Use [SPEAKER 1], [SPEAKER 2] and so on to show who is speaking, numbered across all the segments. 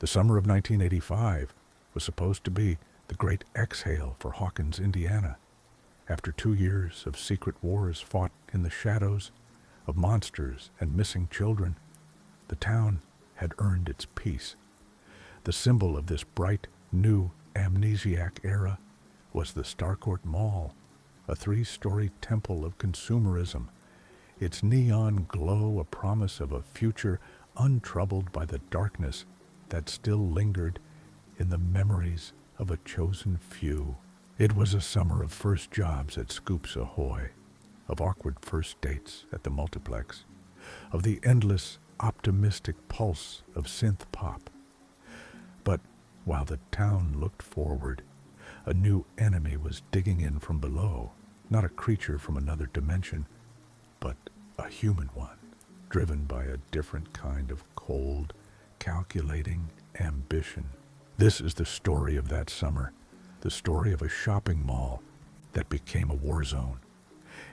[SPEAKER 1] The summer of 1985 was supposed to be the great exhale for Hawkins, Indiana. After 2 years of secret wars fought in the shadows, of monsters and missing children, the town had earned its peace. The symbol of this bright, new, amnesiac era was the Starcourt Mall, a 3-story temple of consumerism, its neon glow a promise of a future untroubled by the darkness that still lingered in the memories of a chosen few. It was a summer of first jobs at Scoops Ahoy, of awkward first dates at the multiplex, of the endless, optimistic pulse of synth pop. But while the town looked forward, a new enemy was digging in from below, not a creature from another dimension, but a human one, driven by a different kind of cold, calculating ambition. This is the story of that summer, the story of a shopping mall that became a war zone,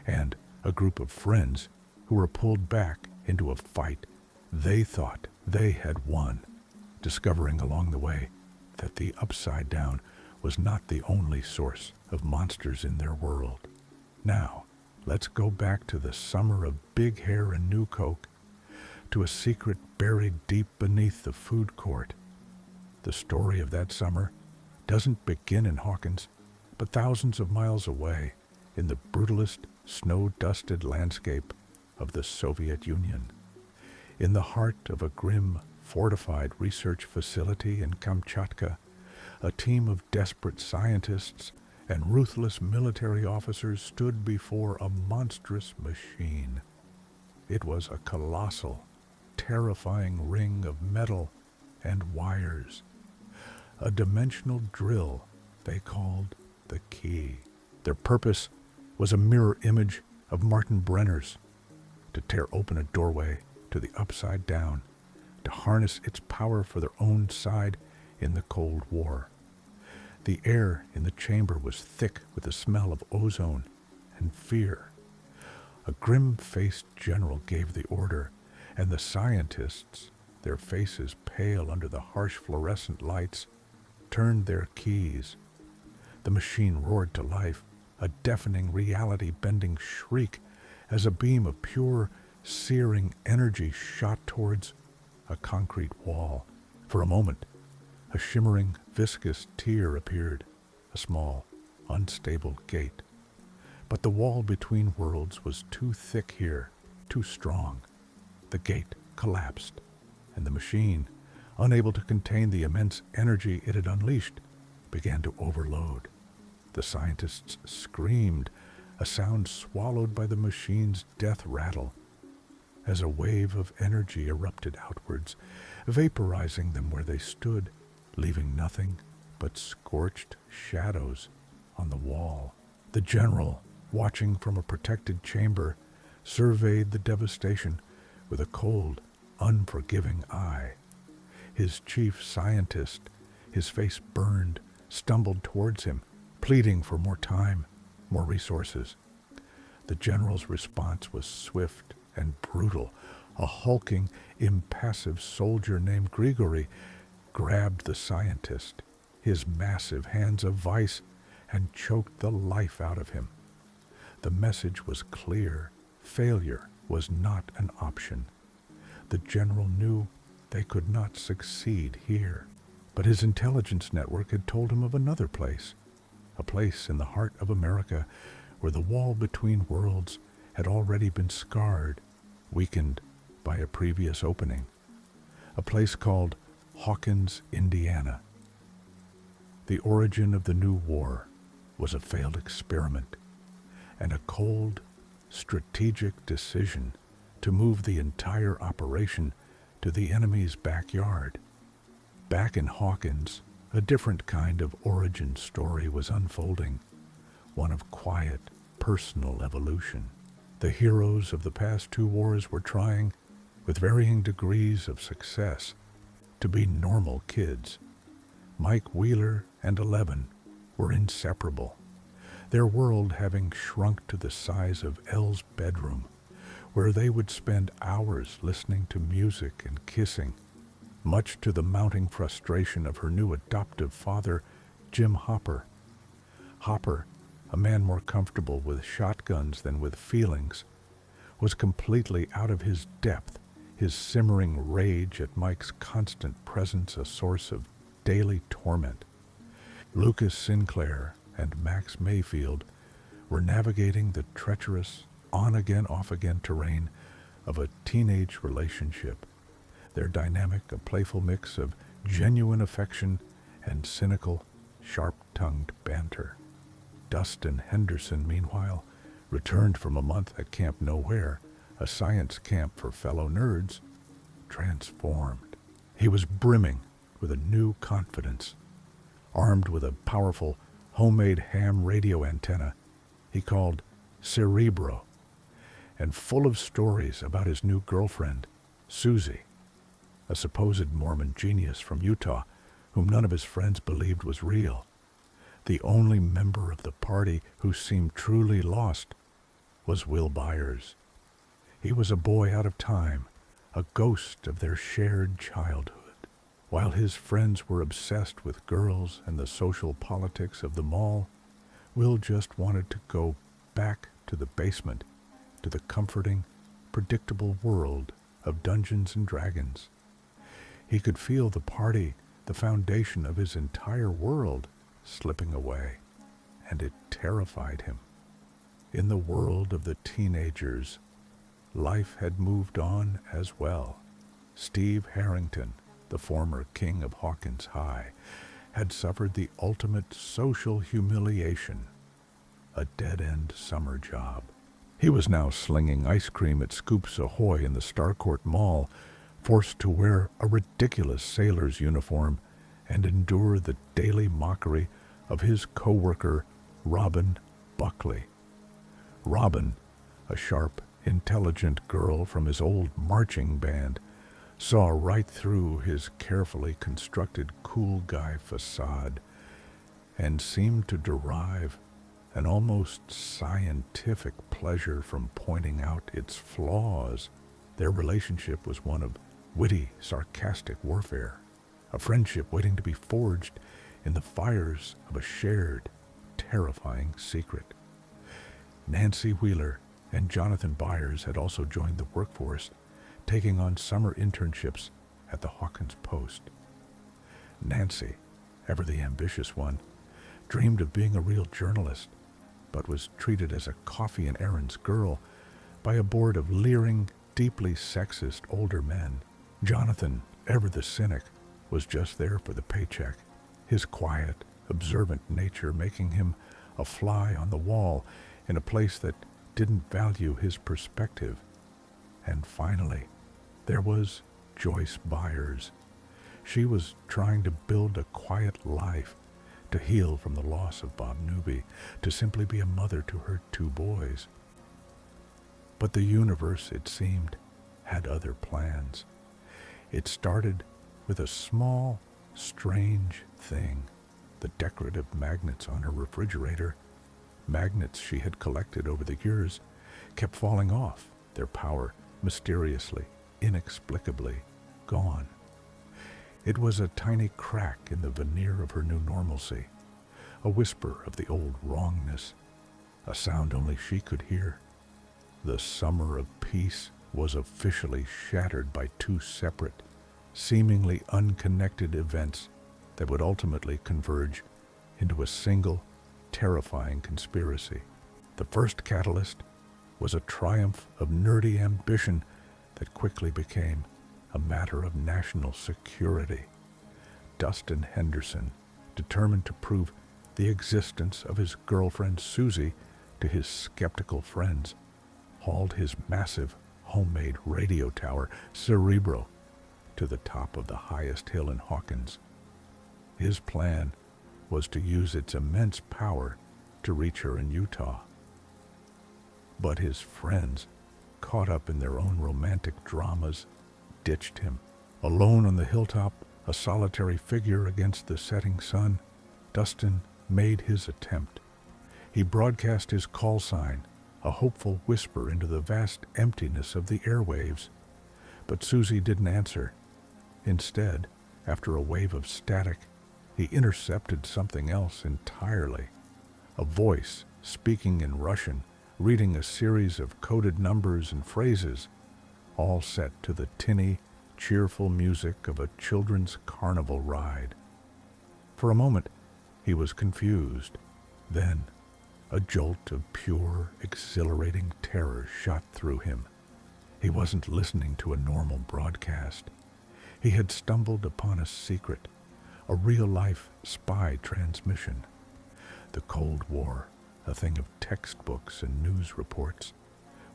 [SPEAKER 1] and a group of friends who were pulled back into a fight they thought they had won, discovering along the way that the Upside Down was not the only source of monsters in their world. Now, let's go back to the summer of big hair and new coke, to a secret buried deep beneath the food court. The story of that summer doesn't begin in Hawkins, but thousands of miles away in the brutalist, snow-dusted landscape of the Soviet Union. In the heart of a grim, fortified research facility in Kamchatka, a team of desperate scientists and ruthless military officers stood before a monstrous machine. It was a colossal, terrifying ring of metal and wires, a dimensional drill they called the Key. Their purpose was a mirror image of Martin Brenner's, to tear open a doorway to the Upside Down, to harness its power for their own side in the Cold War. The air in the chamber was thick with the smell of ozone and fear. A grim-faced general gave the order, and the scientists, their faces pale under the harsh fluorescent lights, turned their keys. The machine roared to life, a deafening, reality-bending shriek as a beam of pure, searing energy shot towards a concrete wall. For a moment, a shimmering, viscous tear appeared, a small, unstable gate. But the wall between worlds was too thick here, too strong. The gate collapsed, and the machine, unable to contain the immense energy it had unleashed, began to overload. The scientists screamed, a sound swallowed by the machine's death rattle, as a wave of energy erupted outwards, vaporizing them where they stood, leaving nothing but scorched shadows on the wall. The general, watching from a protected chamber, surveyed the devastation with a cold, unforgiving eye. His chief scientist, his face burned, stumbled towards him, pleading for more time, more resources. The general's response was swift and brutal. A hulking, impassive soldier named Grigory grabbed the scientist, his massive hands of vice, and choked the life out of him. The message was clear. Failure was not an option. The general knew they could not succeed here, but his intelligence network had told him of another place, a place in the heart of America where the wall between worlds had already been scarred, weakened by a previous opening, a place called Hawkins, Indiana. The origin of the new war was a failed experiment and a cold, strategic decision to move the entire operation to the enemy's backyard. Back in Hawkins, a different kind of origin story was unfolding, one of quiet, personal evolution. The heroes of the past 2 wars were trying, with varying degrees of success, to be normal kids. Mike Wheeler and 11 were inseparable, their world having shrunk to the size of Elle's bedroom, where they would spend hours listening to music and kissing. much to the mounting frustration of her new adoptive father, Jim Hopper. Hopper, a man more comfortable with shotguns than with feelings, was completely out of his depth, his simmering rage at Mike's constant presence a source of daily torment. Lucas Sinclair and Max Mayfield were navigating the treacherous on-again, off-again terrain of a teenage relationship, their dynamic a playful mix of genuine affection and cynical, sharp-tongued banter. Dustin Henderson, meanwhile, returned from a month at Camp Nowhere, a science camp for fellow nerds, transformed. He was brimming with a new confidence. Armed with a powerful, homemade ham radio antenna he called Cerebro, and full of stories about his new girlfriend, Susie, a supposed Mormon genius from Utah whom none of his friends believed was real. The only member of the party who seemed truly lost was Will Byers. He was a boy out of time, a ghost of their shared childhood. While his friends were obsessed with girls and the social politics of the mall, Will just wanted to go back to the basement, to the comforting, predictable world of Dungeons and Dragons. He could feel the party, the foundation of his entire world, slipping away, and it terrified him. In the world of the teenagers, life had moved on as well. Steve Harrington, the former king of Hawkins High, had suffered the ultimate social humiliation, a dead-end summer job. He was now slinging ice cream at Scoops Ahoy in the Starcourt Mall, forced to wear a ridiculous sailor's uniform and endure the daily mockery of his co-worker, Robin Buckley. Robin, a sharp, intelligent girl from his old marching band, saw right through his carefully constructed cool guy facade and seemed to derive an almost scientific pleasure from pointing out its flaws. Their relationship was one of witty, sarcastic warfare, a friendship waiting to be forged in the fires of a shared, terrifying secret. Nancy Wheeler and Jonathan Byers had also joined the workforce, taking on summer internships at the Hawkins Post. Nancy, ever the ambitious one, dreamed of being a real journalist, but was treated as a coffee and errands girl by a board of leering, deeply sexist older men. Jonathan, ever the cynic, was just there for the paycheck, his quiet, observant nature making him a fly on the wall in a place that didn't value his perspective. And finally, there was Joyce Byers. She was trying to build a quiet life, to heal from the loss of Bob Newby, to simply be a mother to her 2 boys. But the universe, it seemed, had other plans. It started with a small, strange thing, the decorative magnets on her refrigerator. Magnets she had collected over the years kept falling off, their power mysteriously, inexplicably gone. It was a tiny crack in the veneer of her new normalcy, a whisper of the old wrongness, a sound only she could hear. The summer of peace was officially shattered by 2 separate, seemingly unconnected events that would ultimately converge into a single, terrifying conspiracy. The first catalyst was a triumph of nerdy ambition that quickly became a matter of national security. Dustin Henderson, determined to prove the existence of his girlfriend Susie to his skeptical friends, hauled his massive homemade radio tower, Cerebro, to the top of the highest hill in Hawkins. His plan was to use its immense power to reach her in Utah. But his friends, caught up in their own romantic dramas, ditched him. Alone on the hilltop, a solitary figure against the setting sun, Dustin made his attempt. He broadcast his call sign, a hopeful whisper into the vast emptiness of the airwaves. But Susie didn't answer. Instead, after a wave of static, he intercepted something else entirely. A voice speaking in Russian, reading a series of coded numbers and phrases, all set to the tinny, cheerful music of a children's carnival ride. For a moment, he was confused. Then, a jolt of pure, exhilarating terror shot through him. He wasn't listening to a normal broadcast. He had stumbled upon a secret, a real-life spy transmission. The Cold War, a thing of textbooks and news reports,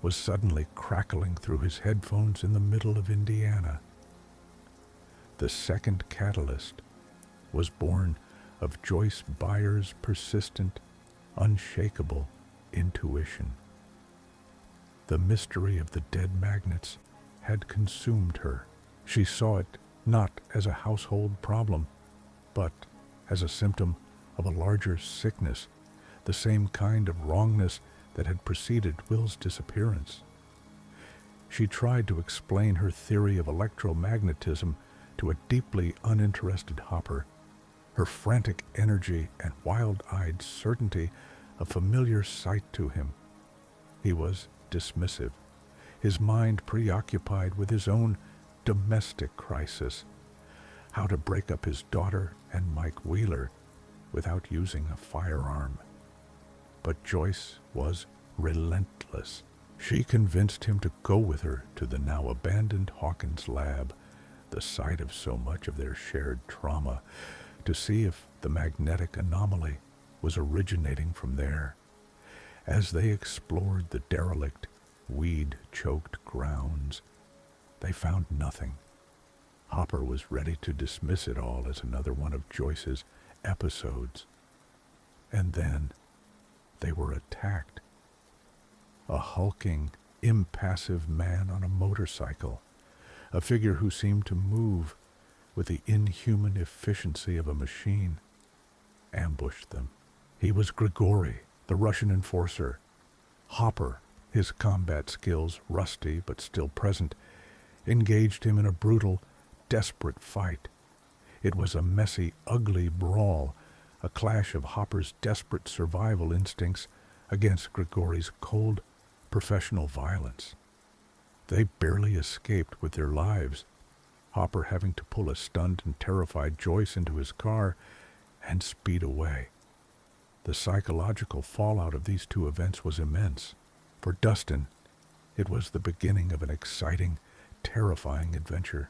[SPEAKER 1] was suddenly crackling through his headphones in the middle of Indiana. The second catalyst was born of Joyce Byers' persistent, unshakable intuition. The mystery of the dead magnets had consumed her. She saw it not as a household problem, but as a symptom of a larger sickness, the same kind of wrongness that had preceded Will's disappearance. She tried to explain her theory of electromagnetism to a deeply uninterested Hopper, her frantic energy and wild-eyed certainty a familiar sight to him. He was dismissive, his mind preoccupied with his own domestic crisis, how to break up his daughter and Mike Wheeler without using a firearm. But Joyce was relentless. She convinced him to go with her to the now abandoned Hawkins lab, the site of so much of their shared trauma, to see if the magnetic anomaly was originating from there. As they explored the derelict, weed-choked grounds, they found nothing. Hopper was ready to dismiss it all as another one of Joyce's episodes. And then they were attacked. A hulking, impassive man on a motorcycle, a figure who seemed to move with the inhuman efficiency of a machine, ambushed them. He was Grigori, the Russian enforcer. Hopper, his combat skills rusty but still present, engaged him in a brutal, desperate fight. It was a messy, ugly brawl, a clash of Hopper's desperate survival instincts against Grigori's cold, professional violence. They barely escaped with their lives, Hopper having to pull a stunned and terrified Joyce into his car and speed away. The psychological fallout of these two events was immense. For Dustin, it was the beginning of an exciting, terrifying adventure.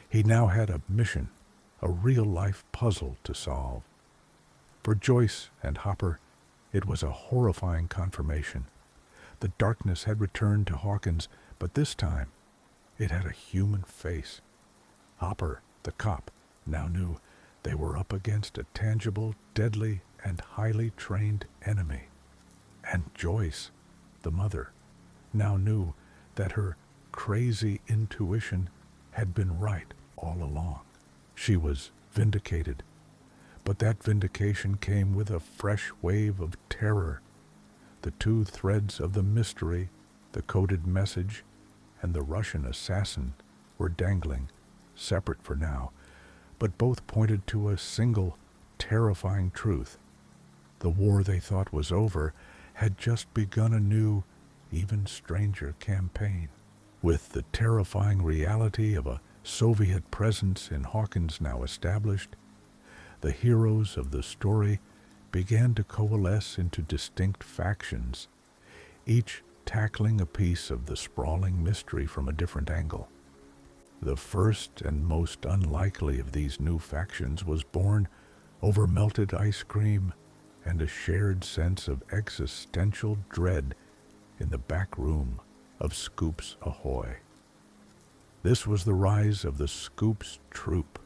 [SPEAKER 1] He now had a mission, a real-life puzzle to solve. For Joyce and Hopper, it was a horrifying confirmation. The darkness had returned to Hawkins, but this time it had a human face. Hopper, the cop, now knew they were up against a tangible, deadly, and highly trained enemy. And Joyce, the mother, now knew that her crazy intuition had been right all along. She was vindicated, but that vindication came with a fresh wave of terror. The two threads of the mystery, the coded message, and the Russian assassin were dangling, separate for now, but both pointed to a single, terrifying truth. The war they thought was over had just begun a new, even stranger campaign. With the terrifying reality of a Soviet presence in Hawkins now established, the heroes of the story began to coalesce into distinct factions, each tackling a piece of the sprawling mystery from a different angle. The first and most unlikely of these new factions was born over melted ice cream and a shared sense of existential dread in the back room of Scoops Ahoy. This was the rise of the Scoops Troop.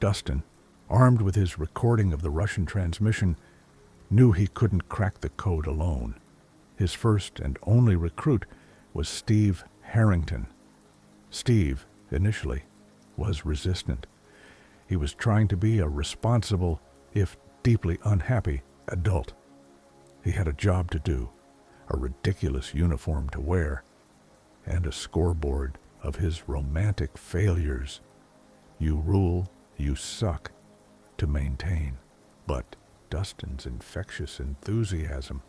[SPEAKER 1] Dustin, armed with his recording of the Russian transmission, knew he couldn't crack the code alone. His first and only recruit was Steve Harrington. Steve, initially, was resistant. He was trying to be a responsible, if deeply unhappy, adult. He had a job to do, a ridiculous uniform to wear, and a scoreboard of his romantic failures You rule, you suck to maintain. But Dustin's infectious enthusiasm,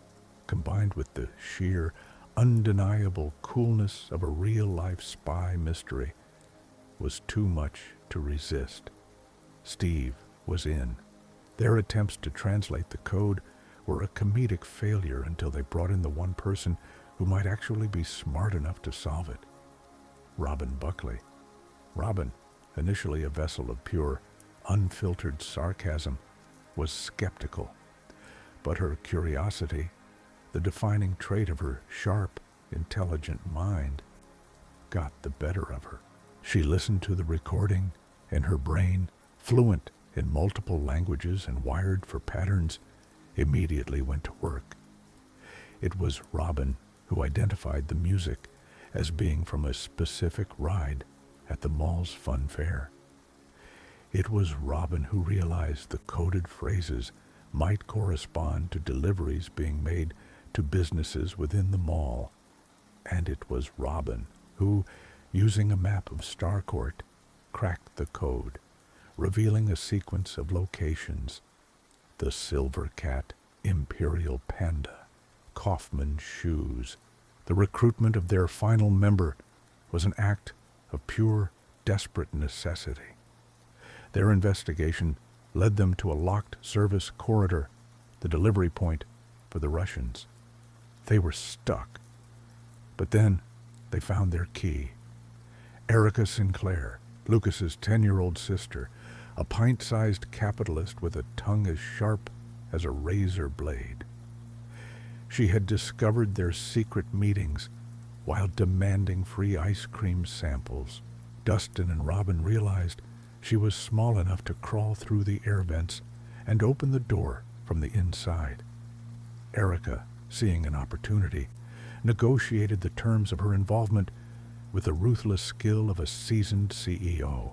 [SPEAKER 1] combined with the sheer, undeniable coolness of a real-life spy mystery, was too much to resist. Steve was in. Their attempts to translate the code were a comedic failure until they brought in the one person who might actually be smart enough to solve it. Robin Buckley. Robin, initially a vessel of pure, unfiltered sarcasm, was skeptical. But her curiosity, the defining trait of her sharp, intelligent mind, got the better of her. She listened to the recording, and her brain, fluent in multiple languages and wired for patterns, immediately went to work. It was Robin who identified the music as being from a specific ride at the mall's fun fair. It was Robin who realized the coded phrases might correspond to deliveries being made to businesses within the mall. And it was Robin who, using a map of Starcourt, cracked the code, revealing a sequence of locations: the Silver Cat, Imperial Panda, Kaufman's Shoes. The recruitment of their final member was an act of pure, desperate necessity. Their investigation led them to a locked service corridor, the delivery point for the Russians. They were stuck. But then they found their key. Erica Sinclair, Lucas's 10-year-old sister, a pint-sized capitalist with a tongue as sharp as a razor blade. She had discovered their secret meetings while demanding free ice cream samples. Dustin and Robin realized she was small enough to crawl through the air vents and open the door from the inside. Erica, seeing an opportunity, negotiated the terms of her involvement with the ruthless skill of a seasoned CEO.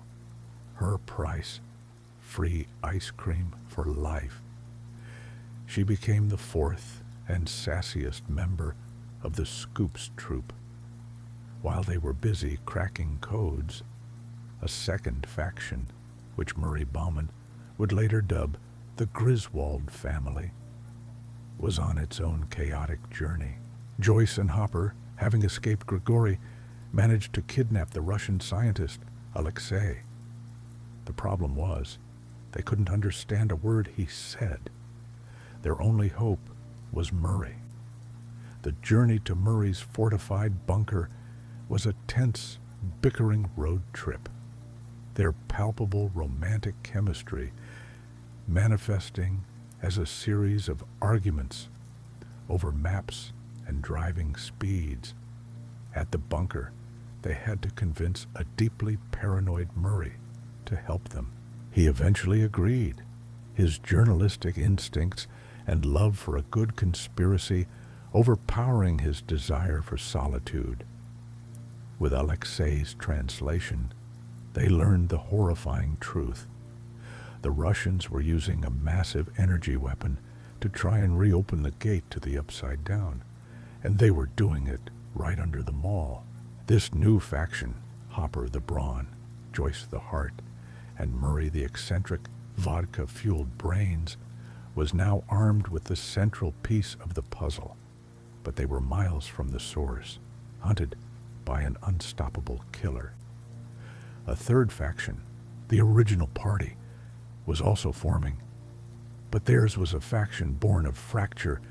[SPEAKER 1] Her price: free ice cream for life. She became the fourth and sassiest member of the Scoops Troop. While they were busy cracking codes, a second faction, which Murray Bauman would later dub the Griswold family, was on its own chaotic journey. Joyce and Hopper, having escaped Grigori, managed to kidnap the Russian scientist, Alexei. The problem was, they couldn't understand a word he said. Their only hope was Murray. The journey to Murray's fortified bunker was a tense, bickering road trip. Their palpable romantic chemistry manifesting as a series of arguments over maps and driving speeds. At the bunker, they had to convince a deeply paranoid Murray to help them. He eventually agreed, his journalistic instincts and love for a good conspiracy overpowering his desire for solitude. With Alexei's translation, they learned the horrifying truth. The Russians were using a massive energy weapon to try and reopen the gate to the Upside Down, and they were doing it right under the mall. This new faction, Hopper the Brawn, Joyce the Heart, and Murray the eccentric, vodka-fueled brains, was now armed with the central piece of the puzzle. But they were miles from the source, hunted by an unstoppable killer. A third faction, the original party, was also forming, but theirs was a faction born of fracture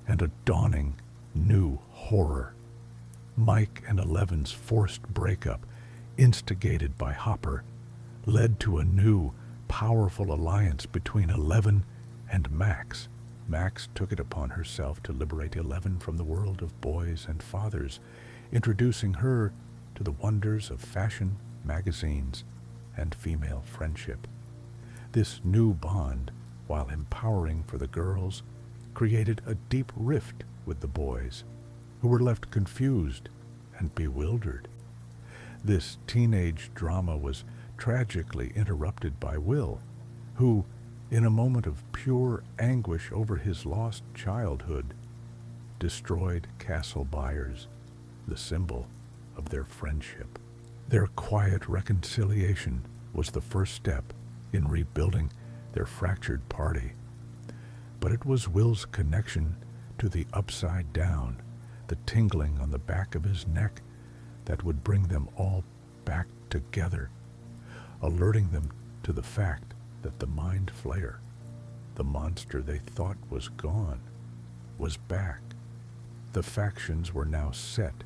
[SPEAKER 1] and a dawning new horror. Mike and Eleven's forced breakup, instigated by Hopper, led to a new, powerful alliance between Eleven and Max. Max took it upon herself to liberate Eleven from the world of boys and fathers, introducing her to the wonders of fashion, magazines, and female friendship. This new bond, while empowering for the girls, created a deep rift with the boys, who were left confused and bewildered. This teenage drama was tragically interrupted by Will, who, in a moment of pure anguish over his lost childhood, destroyed Castle Byers, the symbol of their friendship. Their quiet reconciliation was the first step in rebuilding their fractured party. But it was Will's connection to the upside down, the tingling on the back of his neck, that would bring them all back together, alerting them to the fact that the mind flayer, the monster they thought was gone, was back. The factions were now set,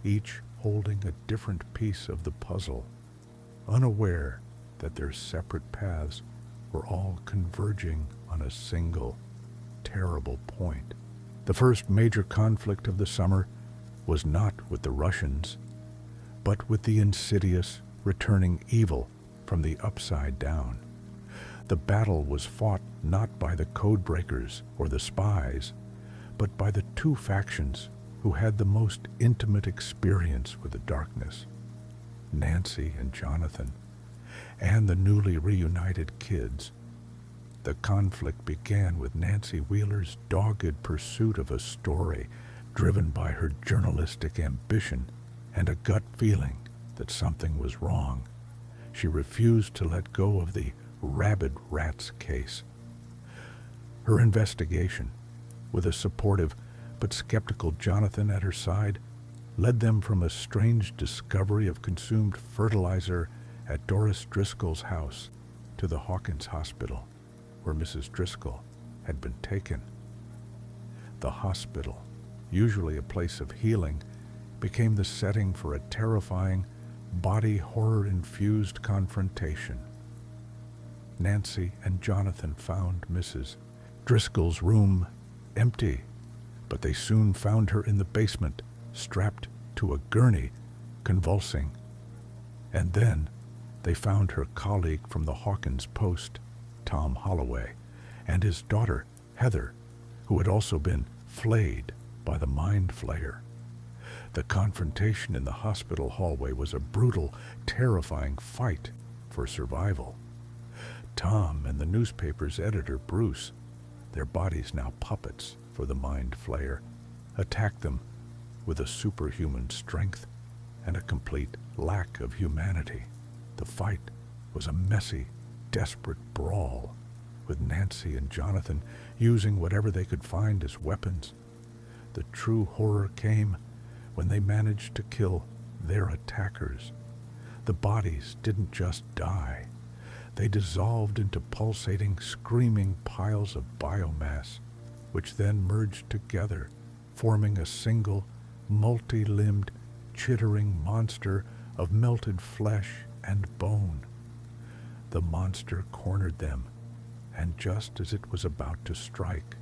[SPEAKER 1] each holding a different piece of the puzzle, unaware that their separate paths were all converging on a single, terrible point. The first major conflict of the summer was not with the Russians, but with the insidious, returning evil from the upside down. The battle was fought not by the codebreakers or the spies, but by the two factions who had the most intimate experience with the darkness, Nancy and Jonathan, and the newly reunited kids. The conflict began with Nancy Wheeler's dogged pursuit of a story, driven by her journalistic ambition and a gut feeling that something was wrong. She refused to let go of the rabid rats case. Her investigation, with a supportive but skeptical Jonathan at her side, led them from a strange discovery of consumed fertilizer at Doris Driscoll's house to the Hawkins Hospital, where Mrs. Driscoll had been taken. The hospital, usually a place of healing, became the setting for a terrifying, body horror-infused confrontation. Nancy and Jonathan found Mrs. Driscoll's room empty, but they soon found her in the basement, strapped to a gurney, convulsing. And then they found her colleague from the Hawkins Post, Tom Holloway, and his daughter, Heather, who had also been flayed by the mind flayer. The confrontation in the hospital hallway was a brutal, terrifying fight for survival. Tom and the newspaper's editor, Bruce, their bodies now puppets for the mind flayer, attacked them with a superhuman strength and a complete lack of humanity. The fight was a messy, desperate brawl, with Nancy and Jonathan using whatever they could find as weapons. The true horror came when they managed to kill their attackers. The bodies didn't just die. They dissolved into pulsating, screaming piles of biomass, which then merged together, forming a single, multi-limbed, chittering monster of melted flesh and bone. The monster cornered them, and just as it was about to strike,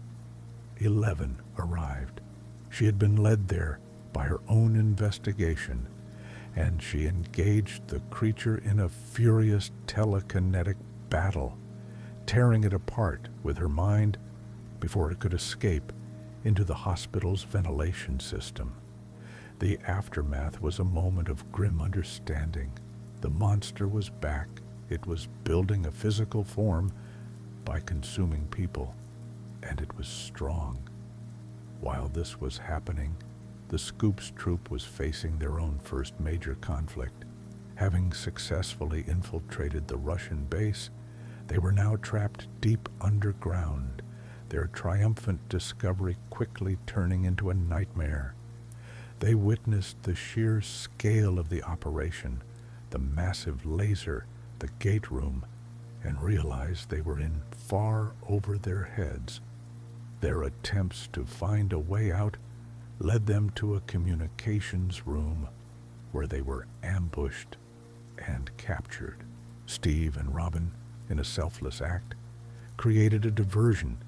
[SPEAKER 1] 11 arrived. She had been led there by her own investigation, and she engaged the creature in a furious telekinetic battle, tearing it apart with her mind before it could escape into the hospital's ventilation system. The aftermath was a moment of grim understanding. The monster was back. It was building a physical form by consuming people, and it was strong. While this was happening, the Scoops troop was facing their own first major conflict. Having successfully infiltrated the Russian base, they were now trapped deep underground, their triumphant discovery quickly turning into a nightmare. They witnessed the sheer scale of the operation, the massive laser, the gate room, and realized they were in far over their heads. Their attempts to find a way out led them to a communications room where they were ambushed and captured. Steve and Robin, in a selfless act, created a diversion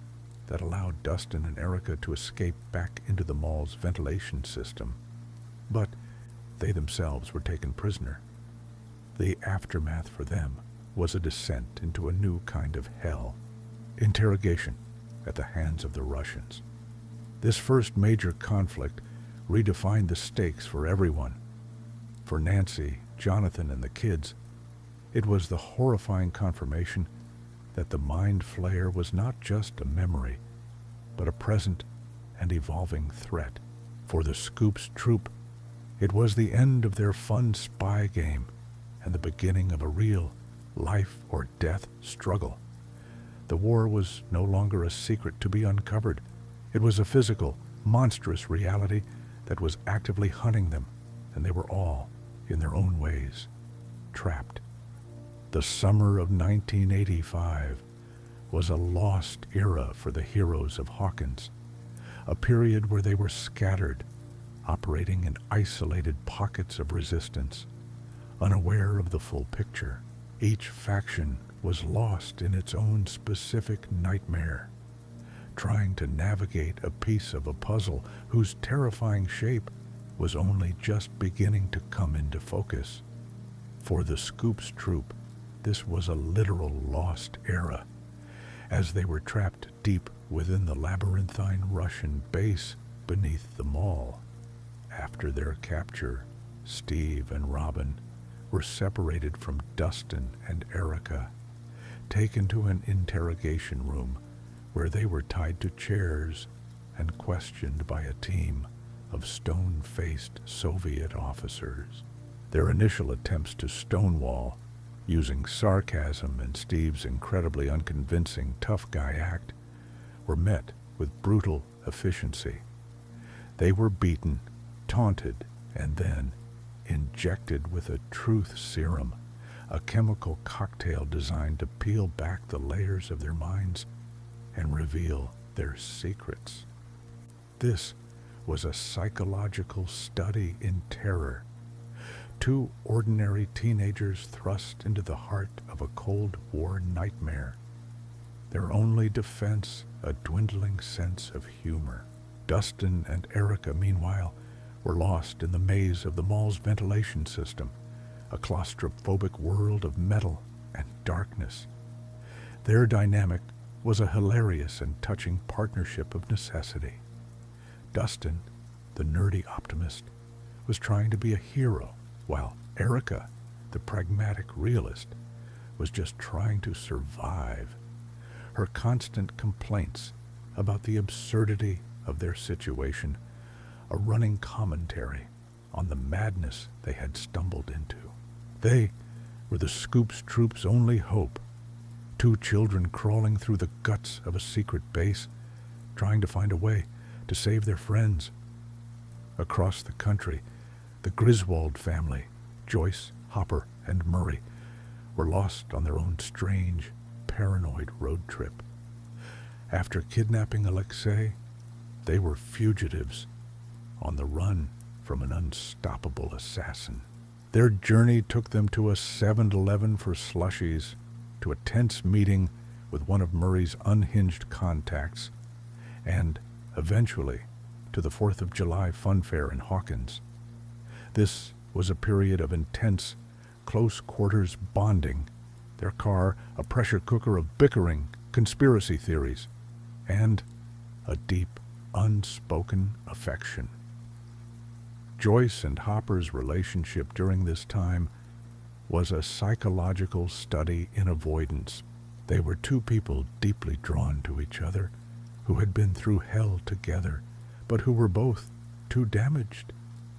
[SPEAKER 1] that allowed Dustin and Erica to escape back into the mall's ventilation system. But they themselves were taken prisoner. The aftermath for them was a descent into a new kind of hell, interrogation at the hands of the Russians. This first major conflict redefined the stakes for everyone. For Nancy, Jonathan, and the kids, it was the horrifying confirmation that the mind flayer was not just a memory, but a present and evolving threat. For the Scoops troop, it was the end of their fun spy game and the beginning of a real, life or death struggle. The war was no longer a secret to be uncovered. It was a physical, monstrous reality that was actively hunting them, and they were all, in their own ways, trapped. The summer of 1985 was a lost era for the heroes of Hawkins, a period where they were scattered, operating in isolated pockets of resistance, unaware of the full picture. Each faction was lost in its own specific nightmare, trying to navigate a piece of a puzzle whose terrifying shape was only just beginning to come into focus. For the Scoops Troop, this was a literal lost era, as they were trapped deep within the labyrinthine Russian base beneath the mall. After their capture, Steve and Robin were separated from Dustin and Erica, taken to an interrogation room where they were tied to chairs and questioned by a team of stone-faced Soviet officers. Their initial attempts to stonewall, using sarcasm and Steve's incredibly unconvincing tough guy act, were met with brutal efficiency. They were beaten, taunted, and then injected with a truth serum, a chemical cocktail designed to peel back the layers of their minds and reveal their secrets. This was a psychological study in terror. Two ordinary teenagers thrust into the heart of a Cold War nightmare. Their only defense, a dwindling sense of humor. Dustin and Erica, meanwhile, were lost in the maze of the mall's ventilation system, a claustrophobic world of metal and darkness. Their dynamic was a hilarious and touching partnership of necessity. Dustin, the nerdy optimist, was trying to be a hero, while Erica, the pragmatic realist, was just trying to survive. Her constant complaints about the absurdity of their situation, a running commentary on the madness they had stumbled into. They were the Scoops Troop's only hope. Two children crawling through the guts of a secret base, trying to find a way to save their friends. Across the country, the Griswold family, Joyce, Hopper, and Murray, were lost on their own strange, paranoid road trip. After kidnapping Alexei, they were fugitives on the run from an unstoppable assassin. Their journey took them to a 7-Eleven for slushies, to a tense meeting with one of Murray's unhinged contacts, and eventually to the 4th of July fun fair in Hawkins. This was a period of intense, close-quarters bonding, their car a pressure cooker of bickering, conspiracy theories, and a deep, unspoken affection. Joyce and Hopper's relationship during this time was a psychological study in avoidance. They were two people deeply drawn to each other, who had been through hell together, but who were both too damaged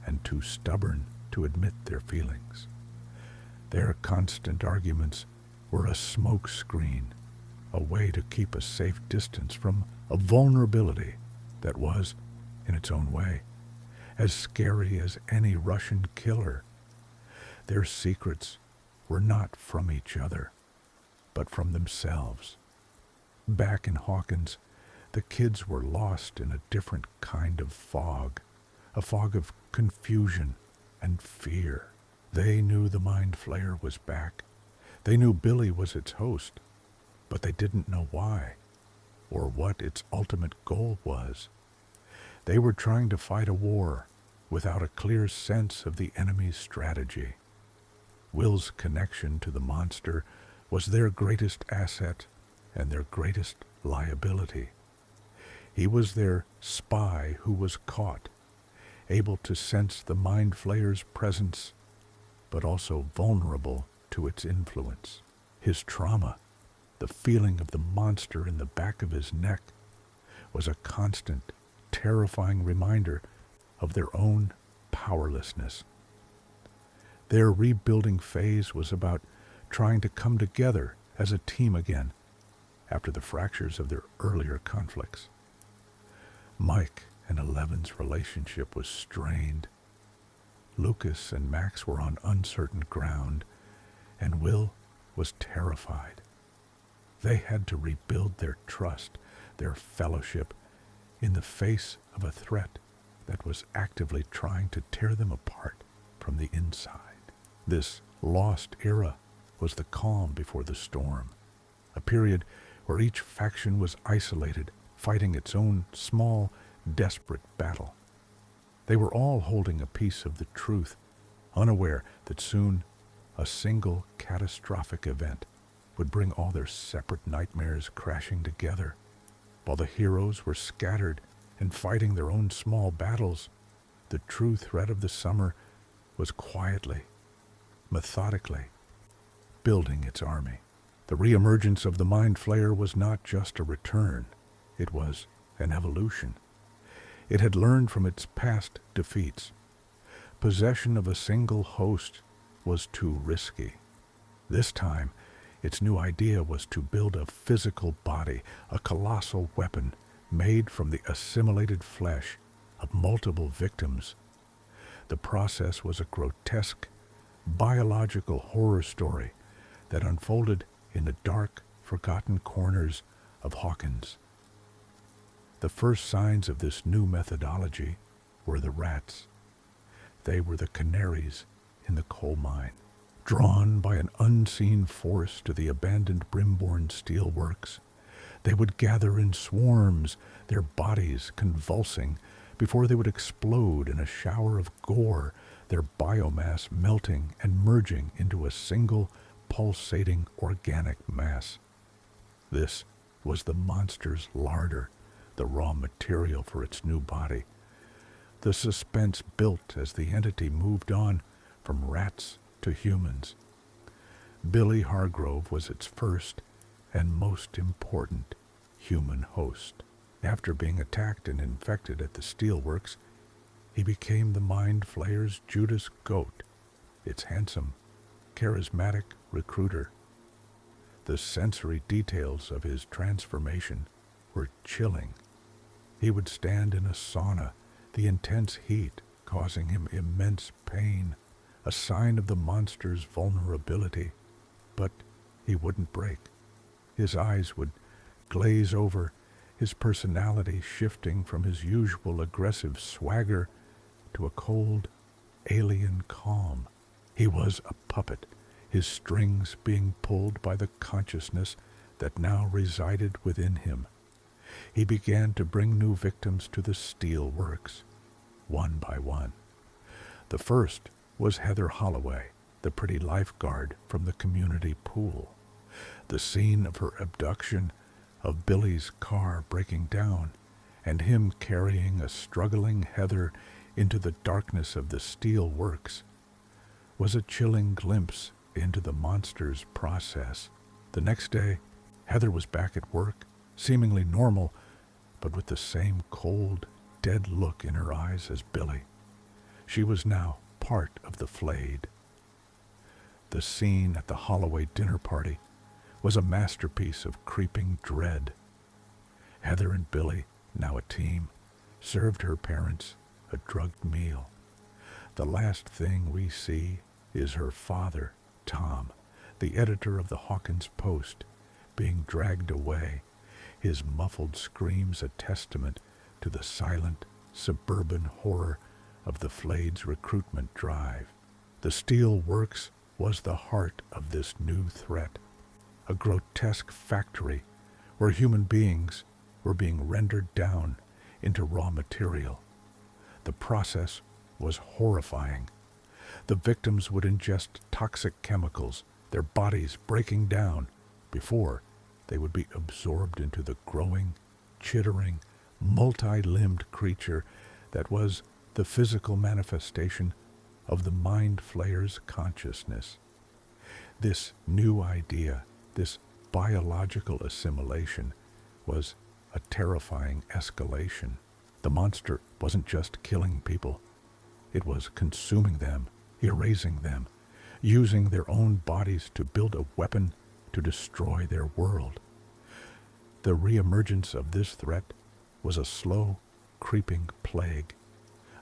[SPEAKER 1] and too stubborn to admit their feelings. Their constant arguments were a smokescreen, a way to keep a safe distance from a vulnerability that was, in its own way, as scary as any Russian killer. Their secrets were not from each other, but from themselves. Back in Hawkins, the kids were lost in a different kind of fog, a fog of confusion and fear. They knew the Mind Flayer was back. They knew Billy was its host, but they didn't know why, or what its ultimate goal was. They were trying to fight a war without a clear sense of the enemy's strategy. Will's connection to the monster was their greatest asset and their greatest liability. He was their spy who was caught, able to sense the Mind Flayer's presence, but also vulnerable to its influence. His trauma, the feeling of the monster in the back of his neck, was a constant, terrifying reminder of their own powerlessness. Their rebuilding phase was about trying to come together as a team again after the fractures of their earlier conflicts. Mike and Eleven's relationship was strained. Lucas and Max were on uncertain ground, and Will was terrified. They had to rebuild their trust, their fellowship, in the face of a threat that was actively trying to tear them apart from the inside. This lost era was the calm before the storm, a period where each faction was isolated, fighting its own small, desperate battle. They were all holding a piece of the truth, unaware that soon a single catastrophic event would bring all their separate nightmares crashing together. While the heroes were scattered and fighting their own small battles, the true threat of the summer was quietly, methodically, building its army. The reemergence of the Mind Flayer was not just a return, it was an evolution. It had learned from its past defeats. Possession of a single host was too risky. This time, its new idea was to build a physical body, a colossal weapon made from the assimilated flesh of multiple victims. The process was a grotesque, biological horror story that unfolded in the dark, forgotten corners of Hawkins. The first signs of this new methodology were the rats. They were the canaries in the coal mine, drawn by an unseen force to the abandoned Brimborn steelworks. They would gather in swarms, their bodies convulsing, before they would explode in a shower of gore, their biomass melting and merging into a single, pulsating organic mass. This was the monster's larder, the raw material for its new body. The suspense built as the entity moved on from rats to humans. Billy Hargrove was its first and most important human host. After being attacked and infected at the steelworks, he became the Mind Flayer's Judas Goat, its handsome, charismatic recruiter. The sensory details of his transformation were chilling. He would stand in a sauna, the intense heat causing him immense pain, a sign of the monster's vulnerability. But he wouldn't break. His eyes would glaze over, his personality shifting from his usual aggressive swagger to a cold, alien calm. He was a puppet, his strings being pulled by the consciousness that now resided within him. He began to bring new victims to the steel works, one by one. The first was Heather Holloway, the pretty lifeguard from the community pool. The scene of her abduction, of Billy's car breaking down, and him carrying a struggling Heather into the darkness of the steel works, was a chilling glimpse into the monster's process. The next day, Heather was back at work, seemingly normal, but with the same cold, dead look in her eyes as Billy. She was now part of the flayed. The scene at the Holloway dinner party was a masterpiece of creeping dread. Heather and Billy, now a team, served her parents a drugged meal. The last thing we see is her father, Tom, the editor of the Hawkins Post, being dragged away, his muffled screams a testament to the silent, suburban horror of the Flayed's recruitment drive. The steel works was the heart of this new threat, a grotesque factory where human beings were being rendered down into raw material. The process was horrifying. The victims would ingest toxic chemicals, their bodies breaking down before they would be absorbed into the growing, chittering, multi-limbed creature that was the physical manifestation of the Mind Flayer's consciousness. This new idea, this biological assimilation, was a terrifying escalation. The monster wasn't just killing people. It was consuming them, erasing them, using their own bodies to build a weapon to destroy their world. The reemergence of this threat was a slow, creeping plague,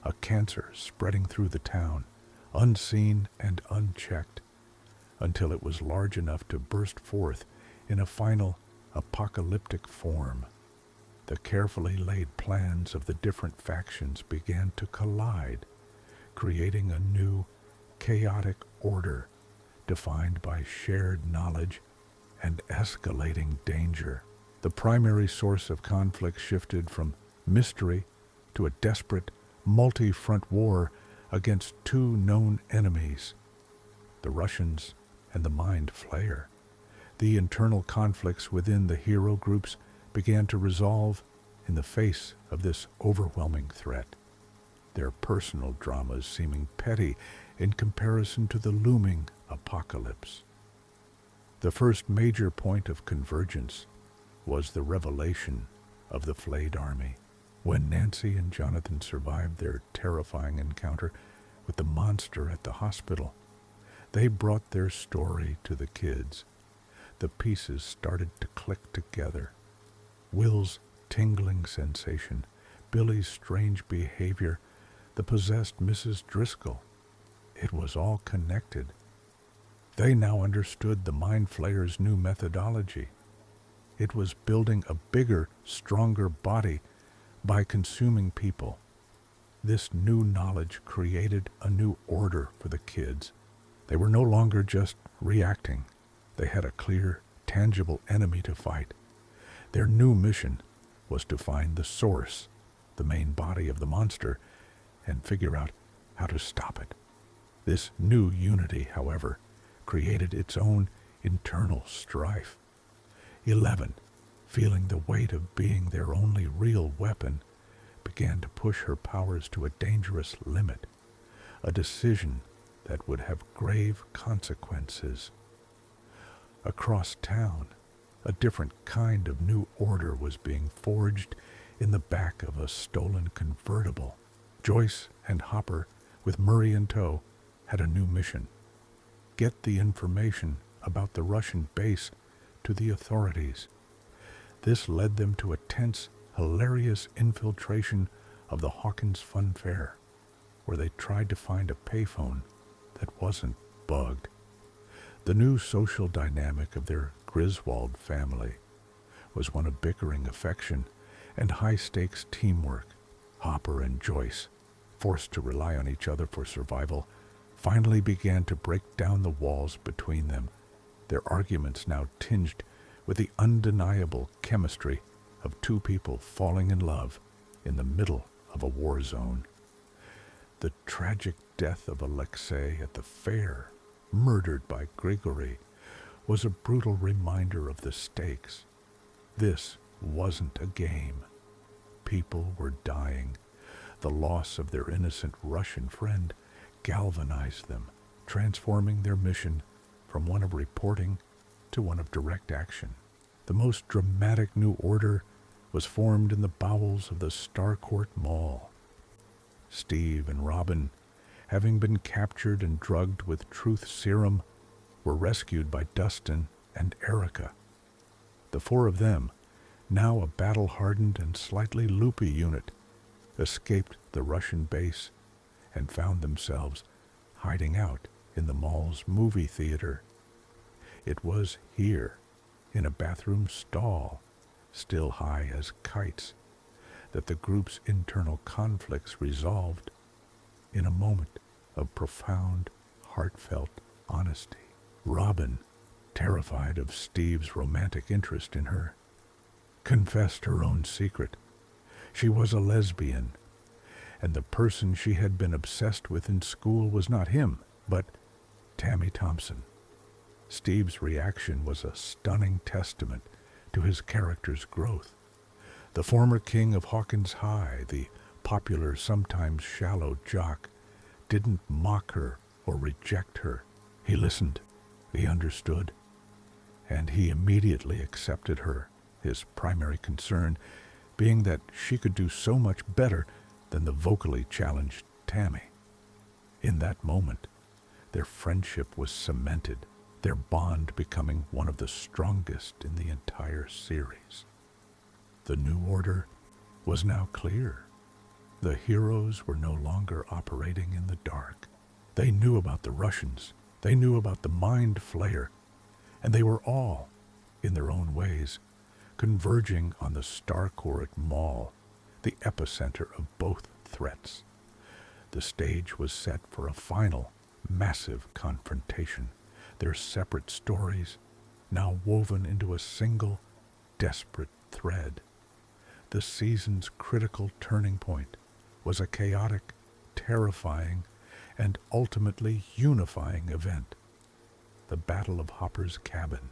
[SPEAKER 1] a cancer spreading through the town, unseen and unchecked, until it was large enough to burst forth in a final apocalyptic form. The carefully laid plans of the different factions began to collide, creating a new, chaotic order defined by shared knowledge and escalating danger. The primary source of conflict shifted from mystery to a desperate, multi-front war against two known enemies, the Russians and the Mind Flayer. The internal conflicts within the hero groups began to resolve in the face of this overwhelming threat, their personal dramas seeming petty in comparison to the looming apocalypse. The first major point of convergence was the revelation of the flayed army. When Nancy and Jonathan survived their terrifying encounter with the monster at the hospital, they brought their story to the kids. The pieces started to click together. Will's tingling sensation, Billy's strange behavior, the possessed Mrs. Driscoll. It was all connected. They now understood the Mind Flayer's new methodology. It was building a bigger, stronger body by consuming people. This new knowledge created a new order for the kids. They were no longer just reacting. They had a clear, tangible enemy to fight. Their new mission was to find the source, the main body of the monster, and figure out how to stop it. This new unity, however, created its own internal strife. 11, feeling the weight of being their only real weapon, began to push her powers to a dangerous limit, a decision that would have grave consequences. Across town, a different kind of new order was being forged in the back of a stolen convertible. Joyce and Hopper, with Murray in tow, had a new mission: get the information about the Russian base to the authorities. This led them to a tense, hilarious infiltration of the Hawkins Fun Fair, where they tried to find a payphone that wasn't bugged. The new social dynamic of their Griswold family was one of bickering affection and high-stakes teamwork. Hopper and Joyce, forced to rely on each other for survival, finally began to break down the walls between them, their arguments now tinged with the undeniable chemistry of two people falling in love in the middle of a war zone. The tragic death of Alexei at the fair, murdered by Grigory, was a brutal reminder of the stakes. This wasn't a game. People were dying. The loss of their innocent Russian friend galvanized them, transforming their mission from one of reporting to one of direct action. The most dramatic new order was formed in the bowels of the Starcourt Mall. Steve and Robin, having been captured and drugged with truth serum, were rescued by Dustin and Erica. The four of them, now a battle-hardened and slightly loopy unit, escaped the Russian base and found themselves hiding out in the mall's movie theater. It was here, in a bathroom stall, still high as kites, that the group's internal conflicts resolved in a moment of profound, heartfelt honesty. Robin, terrified of Steve's romantic interest in her, confessed her own secret. She was a lesbian, and the person she had been obsessed with in school was not him, but Tammy Thompson. Steve's reaction was a stunning testament to his character's growth. The former king of Hawkins High, the popular, sometimes shallow jock, didn't mock her or reject her. He listened, he understood, and he immediately accepted her, his primary concern being that she could do so much better than the vocally challenged Tammy. In that moment, Their friendship was cemented, their bond becoming one of the strongest in the entire series. The new order was now clear. The heroes were no longer operating in the dark. They knew about the Russians, they knew about the Mind Flayer, and they were all, in their own ways, converging on the Starcourt Mall, the epicenter of both threats. The stage was set for a final, massive confrontation, their separate stories now woven into a single, desperate thread. The season's critical turning point was a chaotic, terrifying, and ultimately unifying event, the Battle of Hopper's Cabin.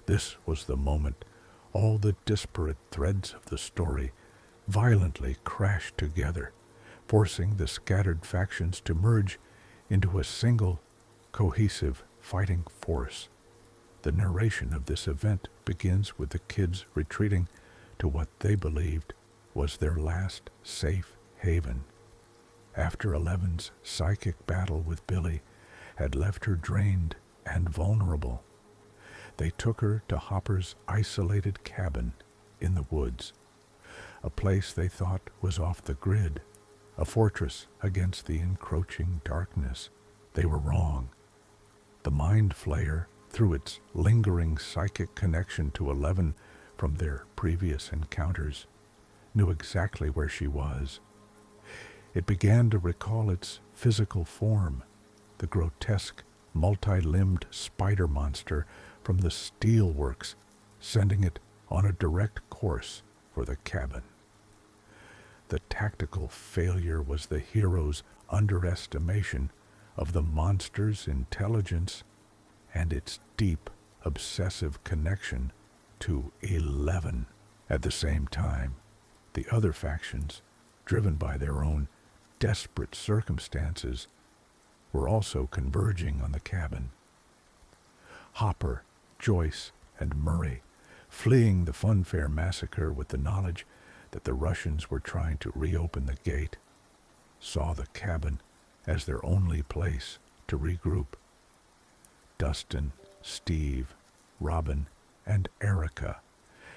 [SPEAKER 1] This was the moment all the disparate threads of the story violently crashed together, forcing the scattered factions to merge into a single, cohesive fighting force. The narration of this event begins with the kids retreating to what they believed was their last safe haven. After Eleven's psychic battle with Billy had left her drained and vulnerable, they took her to Hopper's isolated cabin in the woods, a place they thought was off the grid, a fortress against the encroaching darkness. They were wrong. The Mind Flayer, through its lingering psychic connection to Eleven from their previous encounters, knew exactly where she was. It began to recall its physical form, the grotesque, multi-limbed spider monster from the steelworks, sending it on a direct course for the cabin. The tactical failure was the hero's underestimation of the monster's intelligence and its deep, obsessive connection to 11. At the same time, the other factions, driven by their own desperate circumstances, were also converging on the cabin. Hopper, Joyce, and Murray, fleeing the Funfair massacre with the knowledge that the Russians were trying to reopen the gate, saw the cabin as their only place to regroup. Dustin, Steve, Robin, and Erica,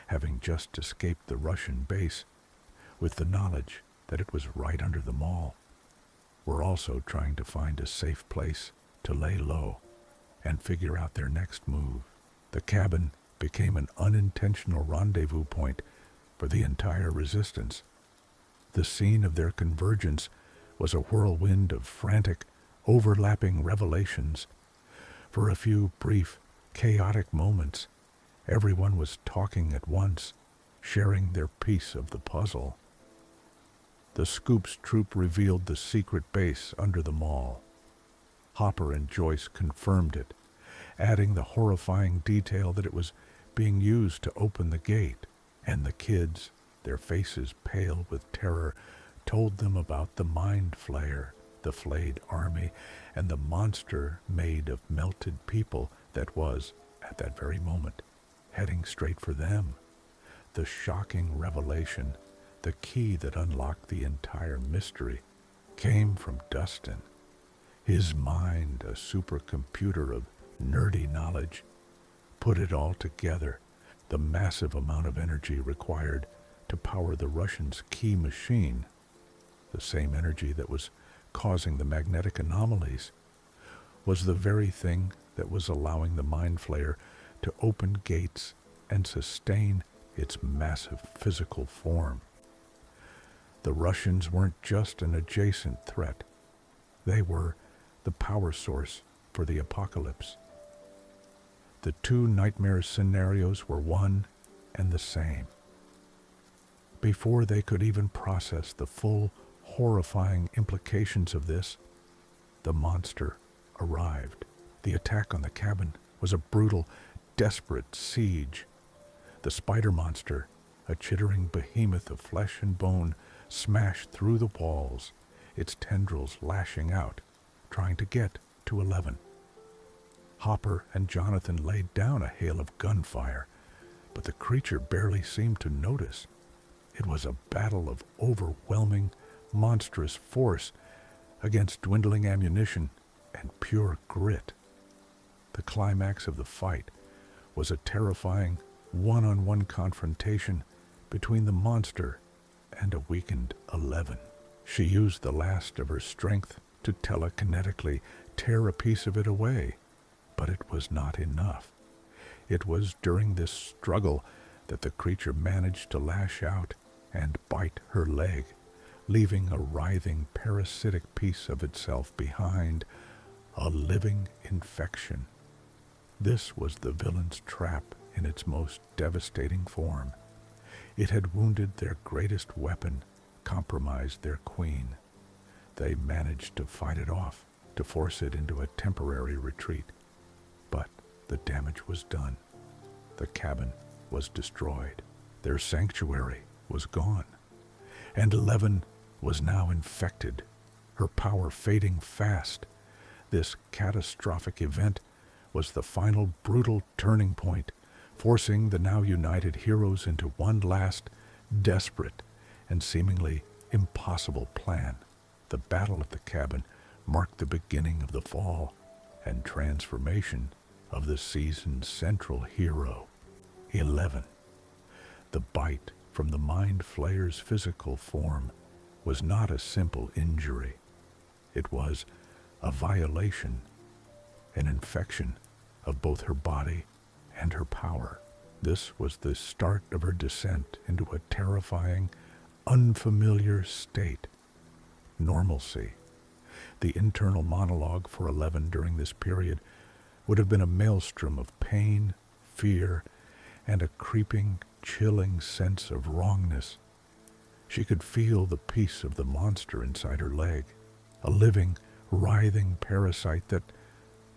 [SPEAKER 1] having just escaped the Russian base with the knowledge that it was right under the mall, were also trying to find a safe place to lay low and figure out their next move. The cabin became an unintentional rendezvous point for the entire resistance. The scene of their convergence was a whirlwind of frantic, overlapping revelations. For a few brief, chaotic moments, everyone was talking at once, sharing their piece of the puzzle. The Scoops troop revealed the secret base under the mall. Hopper and Joyce confirmed it, adding the horrifying detail that it was being used to open the gate, and the kids, their faces pale with terror, told them about the Mind Flayer, the flayed army, and the monster made of melted people that was, at that very moment, heading straight for them. The shocking revelation, the key that unlocked the entire mystery, came from Dustin. His mind, a supercomputer of nerdy knowledge, put it all together, the massive amount of energy required to power the Russians' key machine, the same energy that was causing the magnetic anomalies, was the very thing that was allowing the Mind Flayer to open gates and sustain its massive physical form. The Russians weren't just an adjacent threat. They were the power source for the apocalypse. The two nightmare scenarios were one and the same. Before they could even process the full, horrifying implications of this, the monster arrived. The attack on the cabin was a brutal, desperate siege. The spider monster, a chittering behemoth of flesh and bone, smashed through the walls, its tendrils lashing out, trying to get to 11. Hopper and Jonathan laid down a hail of gunfire, but the creature barely seemed to notice. It was a battle of overwhelming, monstrous force against dwindling ammunition and pure grit. The climax of the fight was a terrifying one-on-one confrontation between the monster and a weakened 11. She used the last of her strength to telekinetically tear a piece of it away, but it was not enough. It was during this struggle that the creature managed to lash out and bite her leg, leaving a writhing parasitic piece of itself behind, a living infection. This was the villain's trap in its most devastating form. It had wounded their greatest weapon, compromised their queen. They managed to fight it off, to force it into a temporary retreat. But the damage was done. The cabin was destroyed. Their sanctuary was gone. And 11 was now infected, her power fading fast. This catastrophic event was the final brutal turning point, forcing the now united heroes into one last, desperate, and seemingly impossible plan. The battle at the cabin marked the beginning of the fall and transformation of the season's central hero, 11. The bite from the Mind Flayer's physical form was not a simple injury. It was a violation, an infection of both her body and her power. This was the start of her descent into a terrifying, unfamiliar state. Normalcy. The internal monologue for 11 during this period would have been a maelstrom of pain, fear, and a creeping, chilling sense of wrongness. She could feel the piece of the monster inside her leg, a living, writhing parasite that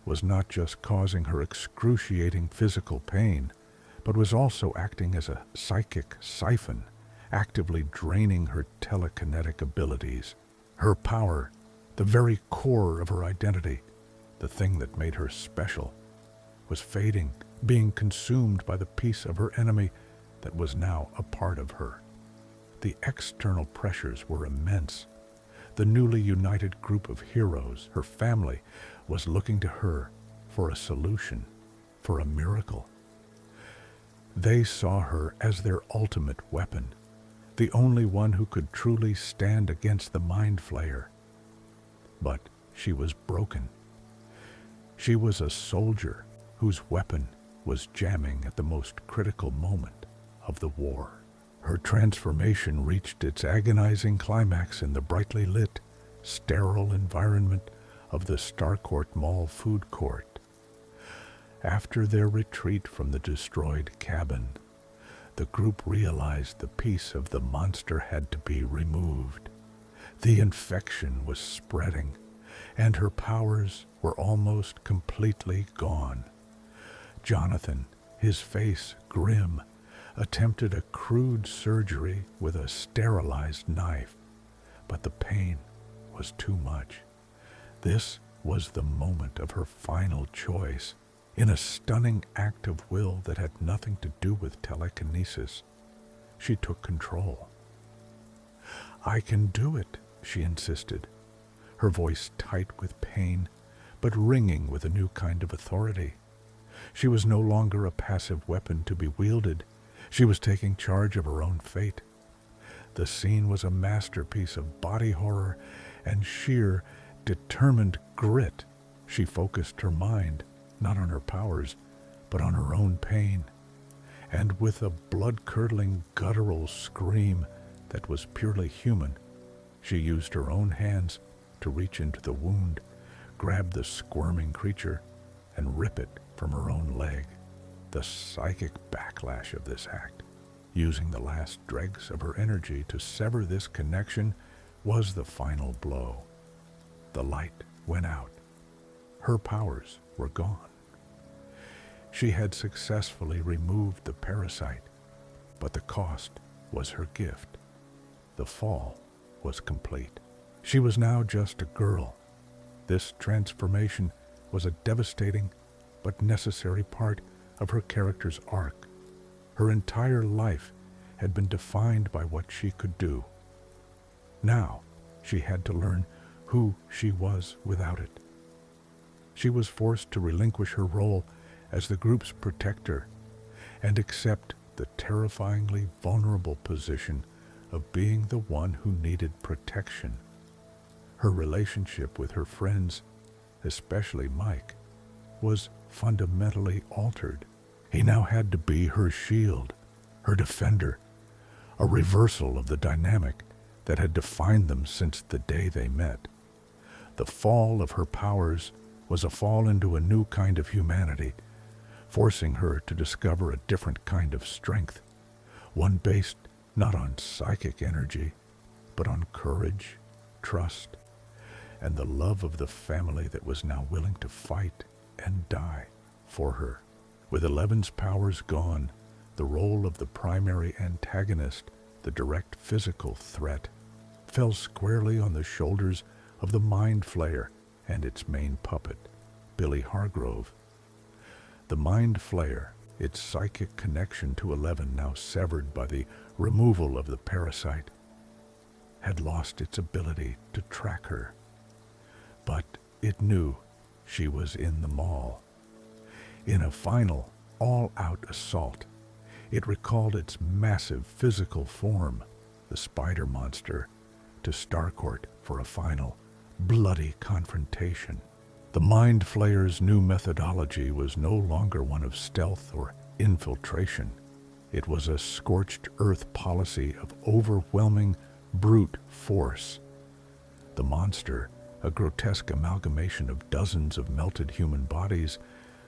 [SPEAKER 1] was not just causing her excruciating physical pain, but was also acting as a psychic siphon, actively draining her telekinetic abilities. Her power, the very core of her identity, the thing that made her special, was fading, being consumed by the piece of her enemy that was now a part of her. The external pressures were immense. The newly united group of heroes, her family, was looking to her for a solution, for a miracle. They saw her as their ultimate weapon, the only one who could truly stand against the Mind Flayer. But she was broken. She was a soldier whose weapon was jamming at the most critical moment of the war. Her transformation reached its agonizing climax in the brightly lit, sterile environment of the Starcourt Mall food court. After their retreat from the destroyed cabin, the group realized the piece of the monster had to be removed. The infection was spreading, and her powers were almost completely gone. Jonathan, his face grim, attempted a crude surgery with a sterilized knife, but the pain was too much. This was the moment of her final choice. In a stunning act of will that had nothing to do with telekinesis, she took control. "I can do it," she insisted, her voice tight with pain, but ringing with a new kind of authority. She was no longer a passive weapon to be wielded. She was taking charge of her own fate. The scene was a masterpiece of body horror and sheer, determined grit. She focused her mind, not on her powers, but on her own pain. And with a blood-curdling, guttural scream that was purely human, she used her own hands to reach into the wound, grab the squirming creature, and rip it from her own leg. The psychic backlash of this act, using the last dregs of her energy to sever this connection, was the final blow. The light went out. Her powers were gone. She had successfully removed the parasite, but the cost was her gift. The fall was complete. She was now just a girl. This transformation was a devastating but necessary part of her character's arc. Her entire life had been defined by what she could do. Now she had to learn who she was without it. She was forced to relinquish her role as the group's protector and accept the terrifyingly vulnerable position of being the one who needed protection. Her relationship with her friends, especially Mike, was fundamentally altered. He now had to be her shield, her defender, a reversal of the dynamic that had defined them since the day they met. The fall of her powers was a fall into a new kind of humanity, forcing her to discover a different kind of strength, one based not on psychic energy, but on courage, trust, and the love of the family that was now willing to fight and die for her. With Eleven's powers gone, the role of the primary antagonist, the direct physical threat, fell squarely on the shoulders of the Mind Flayer and its main puppet, Billy Hargrove. The Mind Flayer, its psychic connection to 11 now severed by the removal of the parasite, had lost its ability to track her. But it knew she was in the mall. In a final, all-out assault, it recalled its massive physical form, the spider monster, to Starcourt for a final, bloody confrontation. The Mind Flayer's new methodology was no longer one of stealth or infiltration. It was a scorched earth policy of overwhelming brute force. The monster, a grotesque amalgamation of dozens of melted human bodies,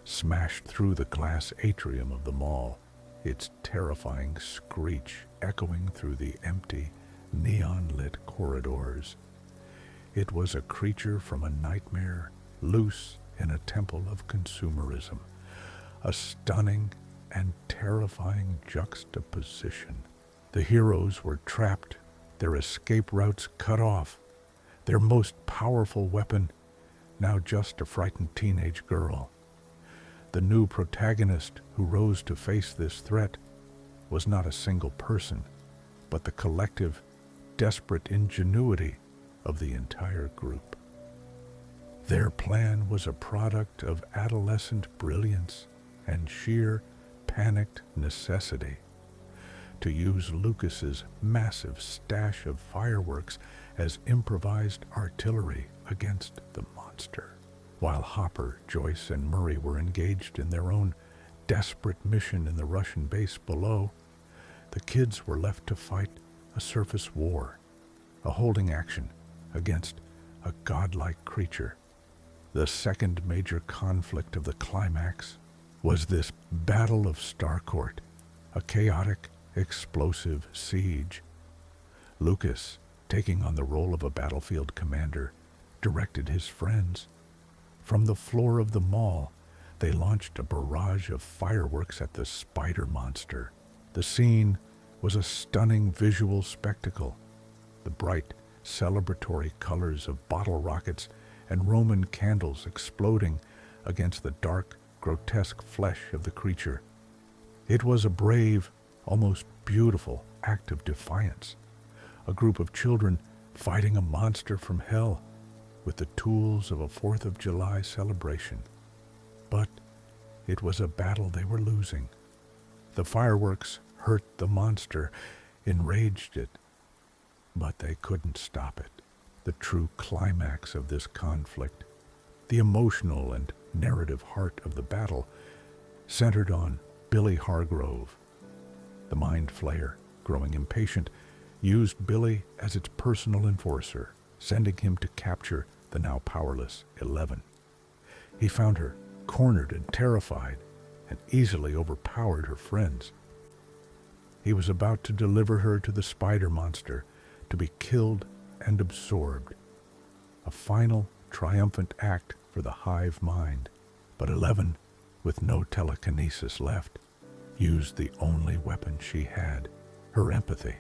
[SPEAKER 1] smashed through the glass atrium of the mall, its terrifying screech echoing through the empty, neon-lit corridors. It was a creature from a nightmare, loose in a temple of consumerism, a stunning and terrifying juxtaposition. The heroes were trapped, their escape routes cut off, their most powerful weapon now just a frightened teenage girl. The new protagonist who rose to face this threat was not a single person, but the collective, desperate ingenuity of the entire group. Their plan was a product of adolescent brilliance and sheer, panicked necessity. To use Lucas's massive stash of fireworks as improvised artillery against the monster. While Hopper, Joyce, and Murray were engaged in their own desperate mission in the Russian base below, the kids were left to fight a surface war, a holding action against a godlike creature. The second major conflict of the climax was this Battle of Starcourt, a chaotic, explosive siege. Lucas, taking on the role of a battlefield commander, directed his friends. From the floor of the mall, they launched a barrage of fireworks at the spider monster. The scene was a stunning visual spectacle. The bright, celebratory colors of bottle rockets and Roman candles exploding against the dark, grotesque flesh of the creature. It was a brave, almost beautiful act of defiance. A group of children fighting a monster from hell with the tools of a 4th of July celebration. But it was a battle they were losing. The fireworks hurt the monster, enraged it, but they couldn't stop it. The true climax of this conflict, the emotional and narrative heart of the battle, centered on Billy Hargrove. The Mind Flayer, growing impatient, used Billy as its personal enforcer, sending him to capture the now powerless 11. He found her cornered and terrified, and easily overpowered her friends. He was about to deliver her to the spider monster, to be killed and absorbed. A final, triumphant act for the hive mind. But 11, with no telekinesis left, used the only weapon she had, her empathy.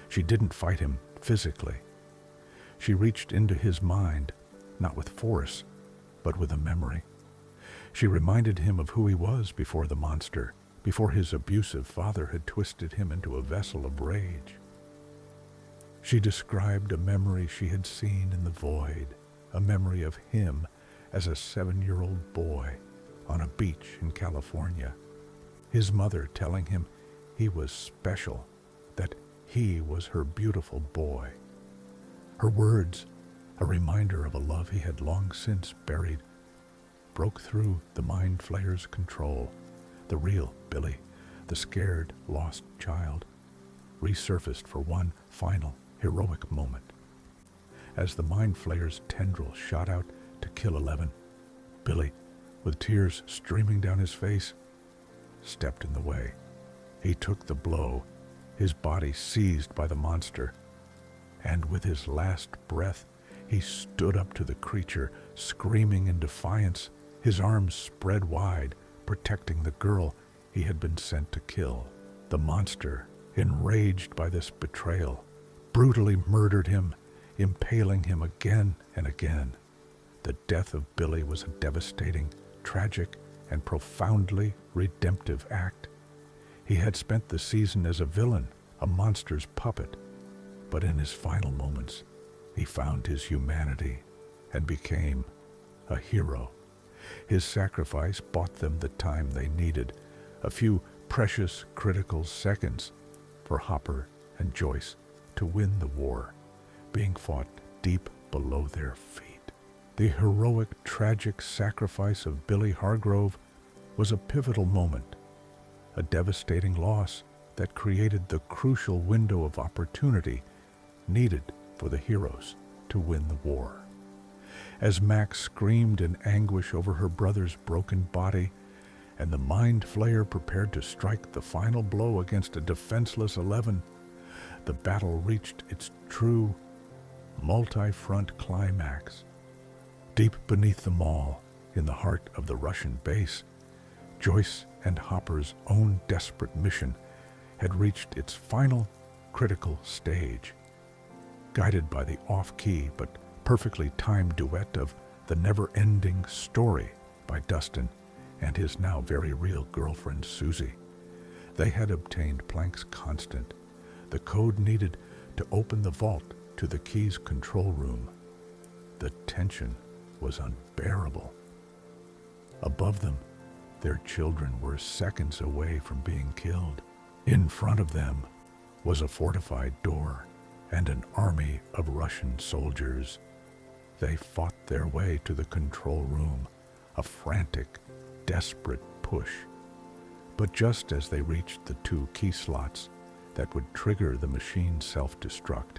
[SPEAKER 1] She didn't fight him physically. She reached into his mind, not with force, but with a memory. She reminded him of who he was before the monster, before his abusive father had twisted him into a vessel of rage. She described a memory she had seen in the void, a memory of him as a 7-year-old boy on a beach in California, his mother telling him he was special, that he was her beautiful boy. Her words, a reminder of a love he had long since buried, broke through the mind flayer's control. The real Billy, the scared, lost child, resurfaced for one final, heroic moment. As the mind flayer's tendril shot out to kill 11, Billy, with tears streaming down his face, stepped in the way. He took the blow, his body seized by the monster, and with his last breath, he stood up to the creature, screaming in defiance, his arms spread wide, protecting the girl he had been sent to kill. The monster, enraged by this betrayal, brutally murdered him, impaling him again and again. The death of Billy was a devastating, tragic, and profoundly redemptive act. He had spent the season as a villain, a monster's puppet, but in his final moments, he found his humanity and became a hero. His sacrifice bought them the time they needed, a few precious, critical seconds for Hopper and Joyce to win the war, being fought deep below their feet. The heroic, tragic sacrifice of Billy Hargrove was a pivotal moment, a devastating loss that created the crucial window of opportunity needed for the heroes to win the war. As Max screamed in anguish over her brother's broken body, and the mind flayer prepared to strike the final blow against a defenseless 11, the battle reached its true, multi-front climax. Deep beneath the mall, in the heart of the Russian base, Joyce and Hopper's own desperate mission had reached its final, critical stage. Guided by the off-key but perfectly timed duet of The Never-Ending Story by Dustin and his now very real girlfriend Susie, they had obtained Planck's constant, the code needed to open the vault to the key's control room. The tension was unbearable. Above them, their children were seconds away from being killed. In front of them was a fortified door and an army of Russian soldiers. They fought their way to the control room, a frantic, desperate push. But just as they reached the 2 key slots that would trigger the machine's self-destruct,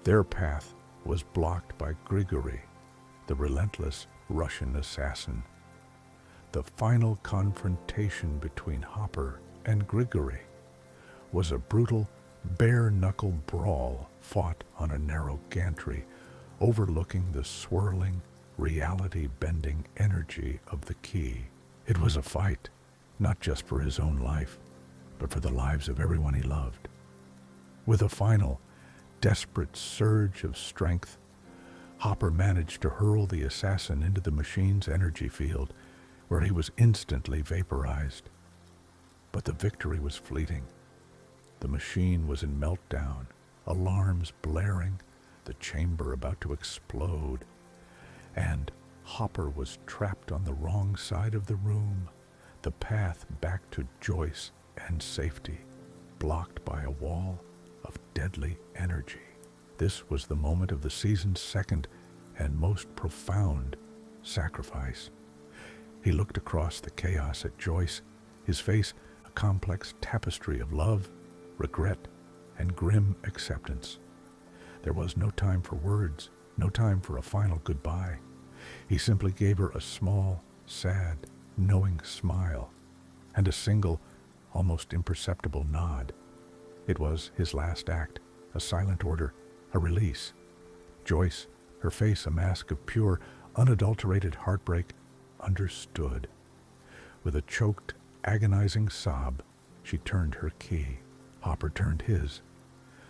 [SPEAKER 1] their path was blocked by Grigory, the relentless Russian assassin. The final confrontation between Hopper and Grigory was a brutal, bare-knuckle brawl fought on a narrow gantry overlooking the swirling, reality-bending energy of the key. It was a fight, not just for his own life, but for the lives of everyone he loved. With a final, desperate surge of strength, Hopper managed to hurl the assassin into the machine's energy field, where he was instantly vaporized. But the victory was fleeting. The machine was in meltdown, alarms blaring, the chamber about to explode, and Hopper was trapped on the wrong side of the room, the path back to Joyce and safety, blocked by a wall of deadly energy. This was the moment of the season's second and most profound sacrifice. He looked across the chaos at Joyce, his face a complex tapestry of love, regret, and grim acceptance. There was no time for words, no time for a final goodbye. He simply gave her a small, sad, knowing smile, and a single, almost imperceptible nod. It was his last act, a silent order, a release. Joyce, her face a mask of pure, unadulterated heartbreak, understood. With a choked, agonizing sob, she turned her key. Hopper turned his.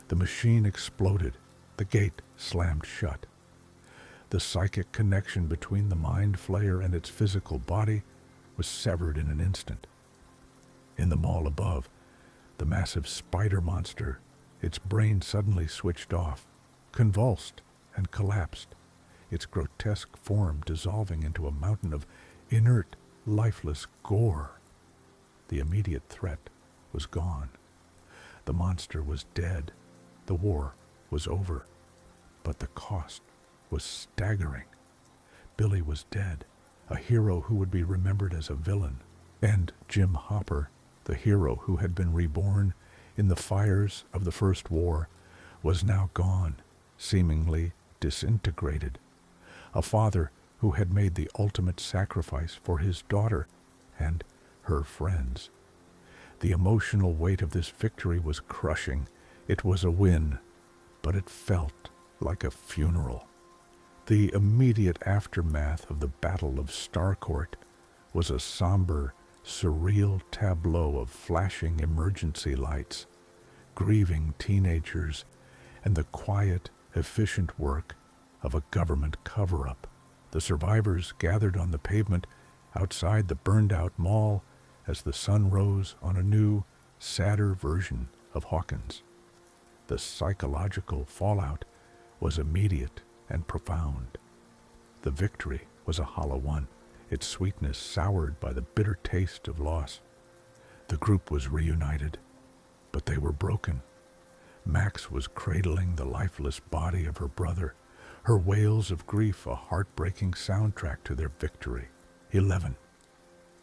[SPEAKER 1] The machine exploded. The gate slammed shut. The psychic connection between the mind flayer and its physical body was severed in an instant. In the mall above, the massive spider monster, its brain suddenly switched off, convulsed and collapsed, its grotesque form dissolving into a mountain of inert, lifeless gore. The immediate threat was gone. The monster was dead. The war was over. But the cost was staggering. Billy was dead, a hero who would be remembered as a villain, and Jim Hopper, the hero who had been reborn in the fires of the First War, was now gone, seemingly disintegrated. A father who had made the ultimate sacrifice for his daughter and her friends. The emotional weight of this victory was crushing. It was a win, but it felt like a funeral. The immediate aftermath of the Battle of Starcourt was a somber, surreal tableau of flashing emergency lights, grieving teenagers, and the quiet, efficient work of a government cover-up. The survivors gathered on the pavement outside the burned-out mall as the sun rose on a new, sadder version of Hawkins. The psychological fallout was immediate and profound. The victory was a hollow one, its sweetness soured by the bitter taste of loss. The group was reunited, but they were broken. Max was cradling the lifeless body of her brother, her wails of grief a heartbreaking soundtrack to their victory. 11,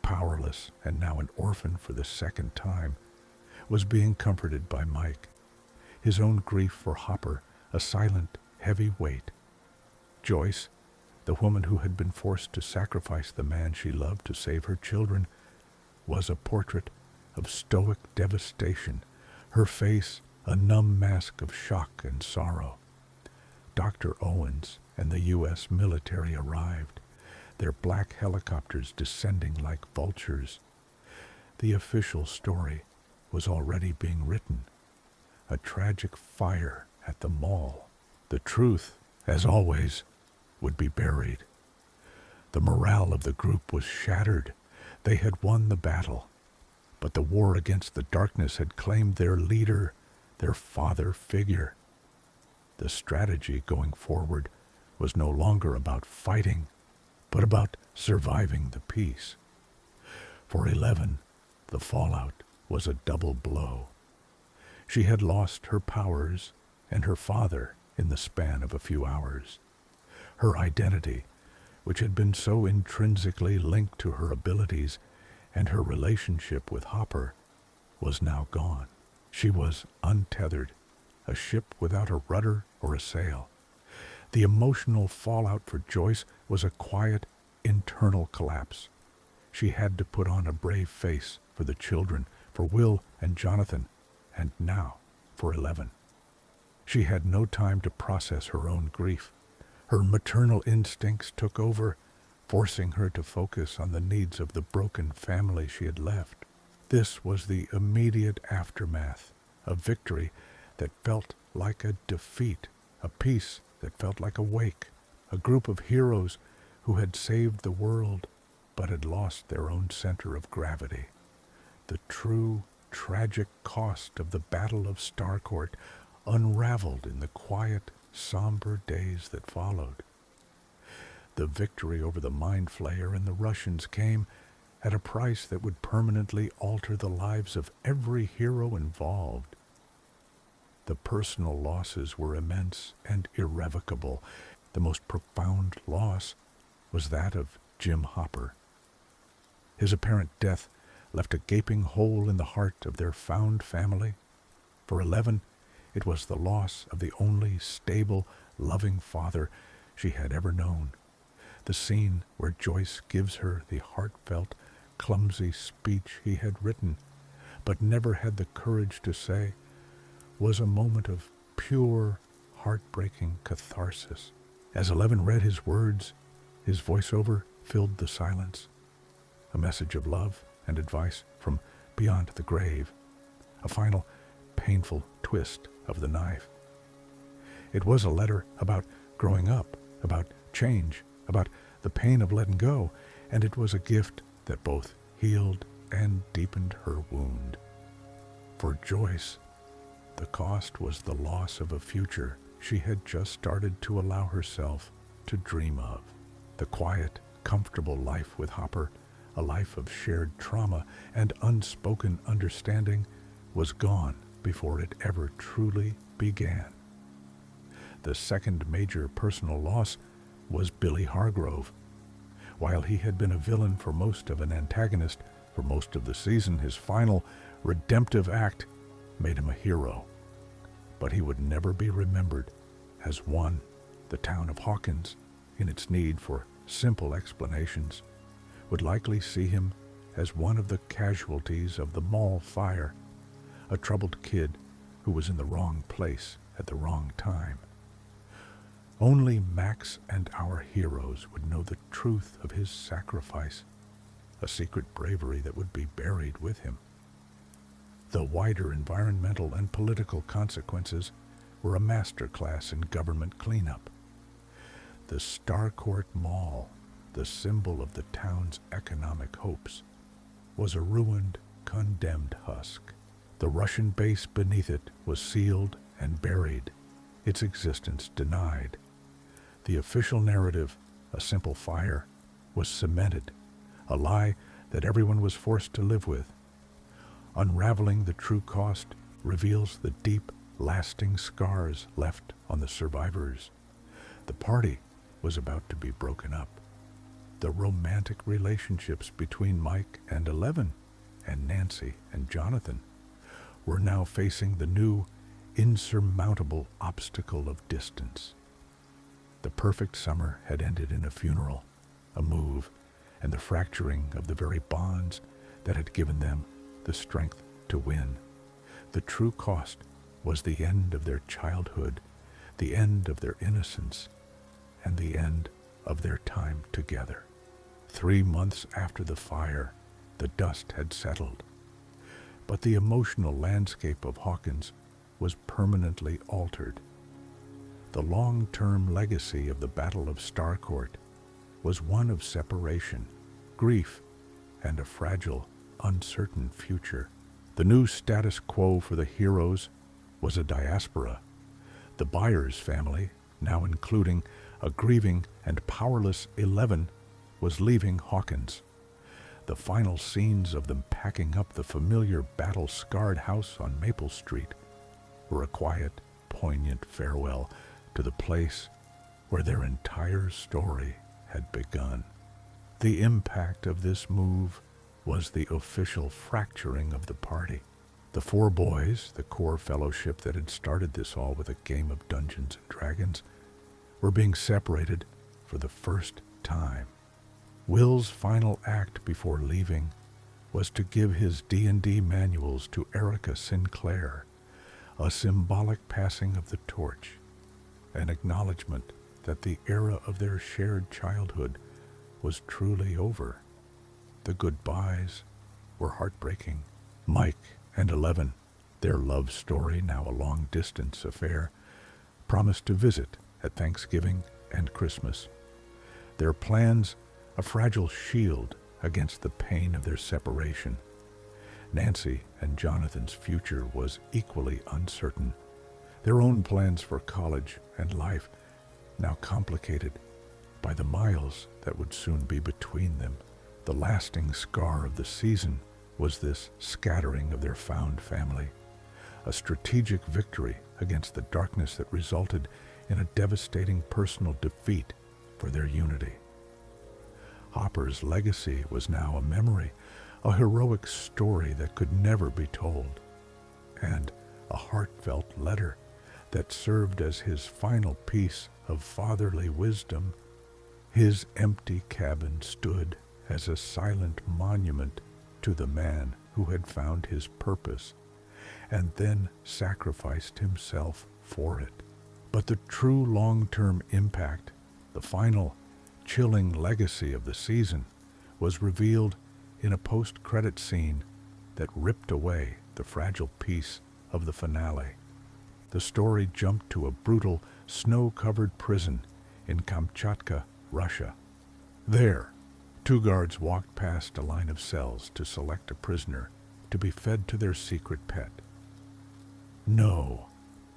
[SPEAKER 1] powerless and now an orphan for the second time, was being comforted by Mike, his own grief for Hopper a silent, heavy weight. Joyce, the woman who had been forced to sacrifice the man she loved to save her children, was a portrait of stoic devastation, her face a numb mask of shock and sorrow. Dr. Owens and the U.S. military arrived, their black helicopters descending like vultures. The official story was already being written. A tragic fire at the mall. The truth, as always, would be buried. The morale of the group was shattered. They had won the battle, but the war against the darkness had claimed their leader, their father figure. The strategy going forward was no longer about fighting, but about surviving the peace. For 11, the fallout was a double blow. She had lost her powers and her father in the span of a few hours. Her identity, which had been so intrinsically linked to her abilities and her relationship with Hopper, was now gone. She was untethered, a ship without a rudder or a sail. The emotional fallout for Joyce was a quiet, internal collapse. She had to put on a brave face for the children, for Will and Jonathan, and now for 11. She had no time to process her own grief. Her maternal instincts took over, forcing her to focus on the needs of the broken family she had left. This was the immediate aftermath, a victory that felt like a defeat, a peace that felt like a wake, a group of heroes who had saved the world but had lost their own center of gravity. The true, tragic cost of the Battle of Starcourt unraveled in the quiet, somber days that followed. The victory over the Mind Flayer and the Russians came at a price that would permanently alter the lives of every hero involved. The personal losses were immense and irrevocable. The most profound loss was that of Jim Hopper. His apparent death left a gaping hole in the heart of their found family. For 11, it was the loss of the only stable, loving father she had ever known. The scene where Joyce gives her the heartfelt, clumsy speech he had written, but never had the courage to say, was a moment of pure, heartbreaking catharsis. As 11 read his words, his voiceover filled the silence. A message of love and advice from beyond the grave. A final, painful twist of the knife. It was a letter about growing up, about change, about the pain of letting go, and it was a gift that both healed and deepened her wound. For Joyce, the cost was the loss of a future she had just started to allow herself to dream of. The quiet, comfortable life with Hopper, a life of shared trauma and unspoken understanding, was gone before it ever truly began. The second major personal loss was Billy Hargrove. While he had been a villain for most of an antagonist for most of the season, his final redemptive act made him a hero. But he would never be remembered as one. The town of Hawkins, in its need for simple explanations, would likely see him as one of the casualties of the mall fire, a troubled kid who was in the wrong place at the wrong time. Only Max and our heroes would know the truth of his sacrifice, a secret bravery that would be buried with him. The wider environmental and political consequences were a masterclass in government cleanup. The Starcourt Mall, the symbol of the town's economic hopes, was a ruined, condemned husk. The Russian base beneath it was sealed and buried, its existence denied. The official narrative, a simple fire, was cemented, a lie that everyone was forced to live with. Unraveling the true cost reveals the deep, lasting scars left on the survivors. The party was about to be broken up. The romantic relationships between Mike and Eleven and Nancy and Jonathan were now facing the new, insurmountable obstacle of distance. The perfect summer had ended in a funeral, a move, and the fracturing of the very bonds that had given them the strength to win. The true cost was the end of their childhood, the end of their innocence, and the end of their time together. 3 months after the fire, the dust had settled. But the emotional landscape of Hawkins was permanently altered. The long-term legacy of the Battle of Starcourt was one of separation, grief, and a fragile, uncertain future. The new status quo for the heroes was a diaspora. The Byers family, now including a grieving and powerless Eleven, was leaving Hawkins. The final scenes of them packing up the familiar battle-scarred house on Maple Street were a quiet, poignant farewell to the place where their entire story had begun. The impact of this move was the official fracturing of the party. The 4 boys, the core fellowship that had started this all with a game of Dungeons and Dragons, were being separated for the first time. Will's final act before leaving was to give his D&D manuals to Erica Sinclair, a symbolic passing of the torch, an acknowledgement that the era of their shared childhood was truly over. The goodbyes were heartbreaking. Mike and Eleven, their love story now a long-distance affair, promised to visit at Thanksgiving and Christmas. Their plans a fragile shield against the pain of their separation. Nancy and Jonathan's future was equally uncertain. Their own plans for college and life now complicated by the miles that would soon be between them. The lasting scar of the season was this scattering of their found family, a strategic victory against the darkness that resulted in a devastating personal defeat for their unity. Hopper's legacy was now a memory, a heroic story that could never be told, and a heartfelt letter that served as his final piece of fatherly wisdom. His empty cabin stood as a silent monument to the man who had found his purpose and then sacrificed himself for it. But the true long-term impact, the final chilling legacy of the season, was revealed in a post-credit scene that ripped away the fragile piece of the finale. The story jumped to a brutal, snow-covered prison in Kamchatka, Russia. There, 2 guards walked past a line of cells to select a prisoner to be fed to their secret pet. No,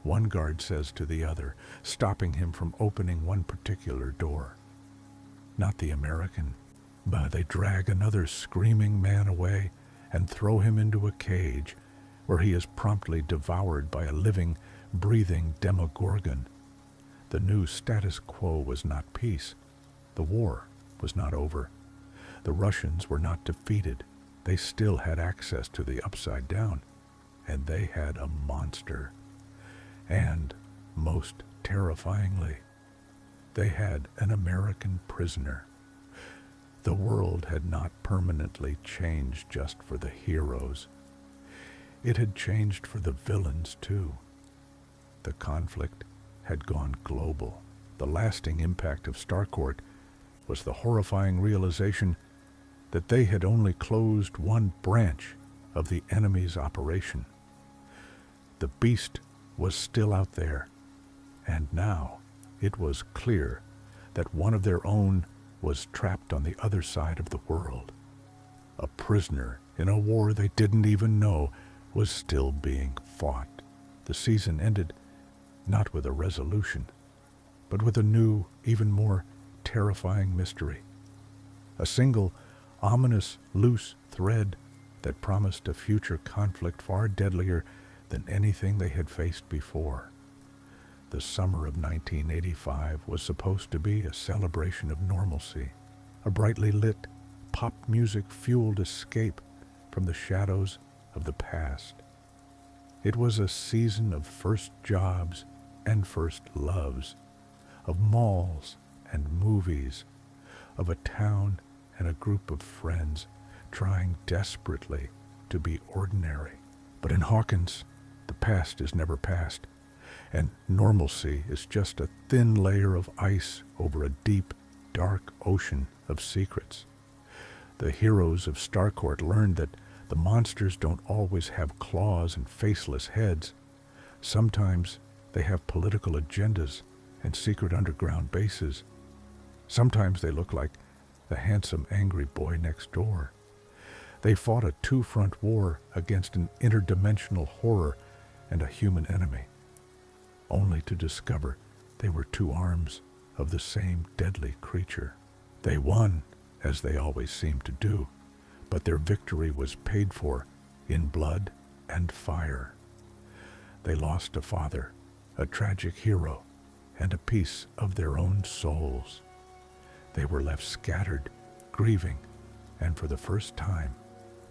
[SPEAKER 1] One guard says to the other, stopping him from opening one particular door. Not the American, but they drag another screaming man away and throw him into a cage where he is promptly devoured by a living, breathing demogorgon. The new status quo was not peace. The war was not over. The Russians were not defeated. They still had access to the Upside Down, and they had a monster. And, most terrifyingly, they had an American prisoner. The world had not permanently changed just for the heroes. It had changed for the villains, too. The conflict had gone global. The lasting impact of Starcourt was the horrifying realization that they had only closed one branch of the enemy's operation. The beast was still out there, and now it was clear that one of their own was trapped on the other side of the world. A prisoner in a war they didn't even know was still being fought. The season ended not with a resolution, but with a new, even more terrifying mystery. A single, ominous, loose thread that promised a future conflict far deadlier than anything they had faced before. The summer of 1985 was supposed to be a celebration of normalcy, a brightly lit, pop music-fueled escape from the shadows of the past. It was a season of first jobs and first loves, of malls and movies, of a town and a group of friends trying desperately to be ordinary. But in Hawkins, the past is never past, and normalcy is just a thin layer of ice over a deep, dark ocean of secrets. The heroes of Starcourt learned that the monsters don't always have claws and faceless heads. Sometimes they have political agendas and secret underground bases. Sometimes they look like the handsome, angry boy next door. They fought a two-front war against an interdimensional horror and a human enemy, only to discover they were two arms of the same deadly creature. They won, as they always seem to do, but their victory was paid for in blood and fire. They lost a father, a tragic hero, and a piece of their own souls. They were left scattered, grieving, and for the first time,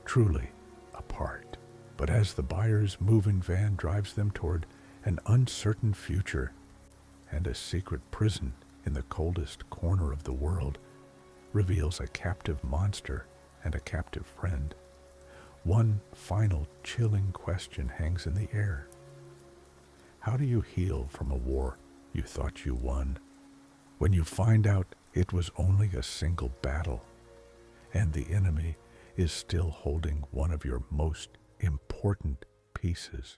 [SPEAKER 1] truly apart. But as the buyer's moving van drives them toward an uncertain future and a secret prison in the coldest corner of the world reveals a captive monster and a captive friend, one final chilling question hangs in the air. How do you heal from a war you thought you won, when you find out it was only a single battle, and the enemy is still holding one of your most important pieces?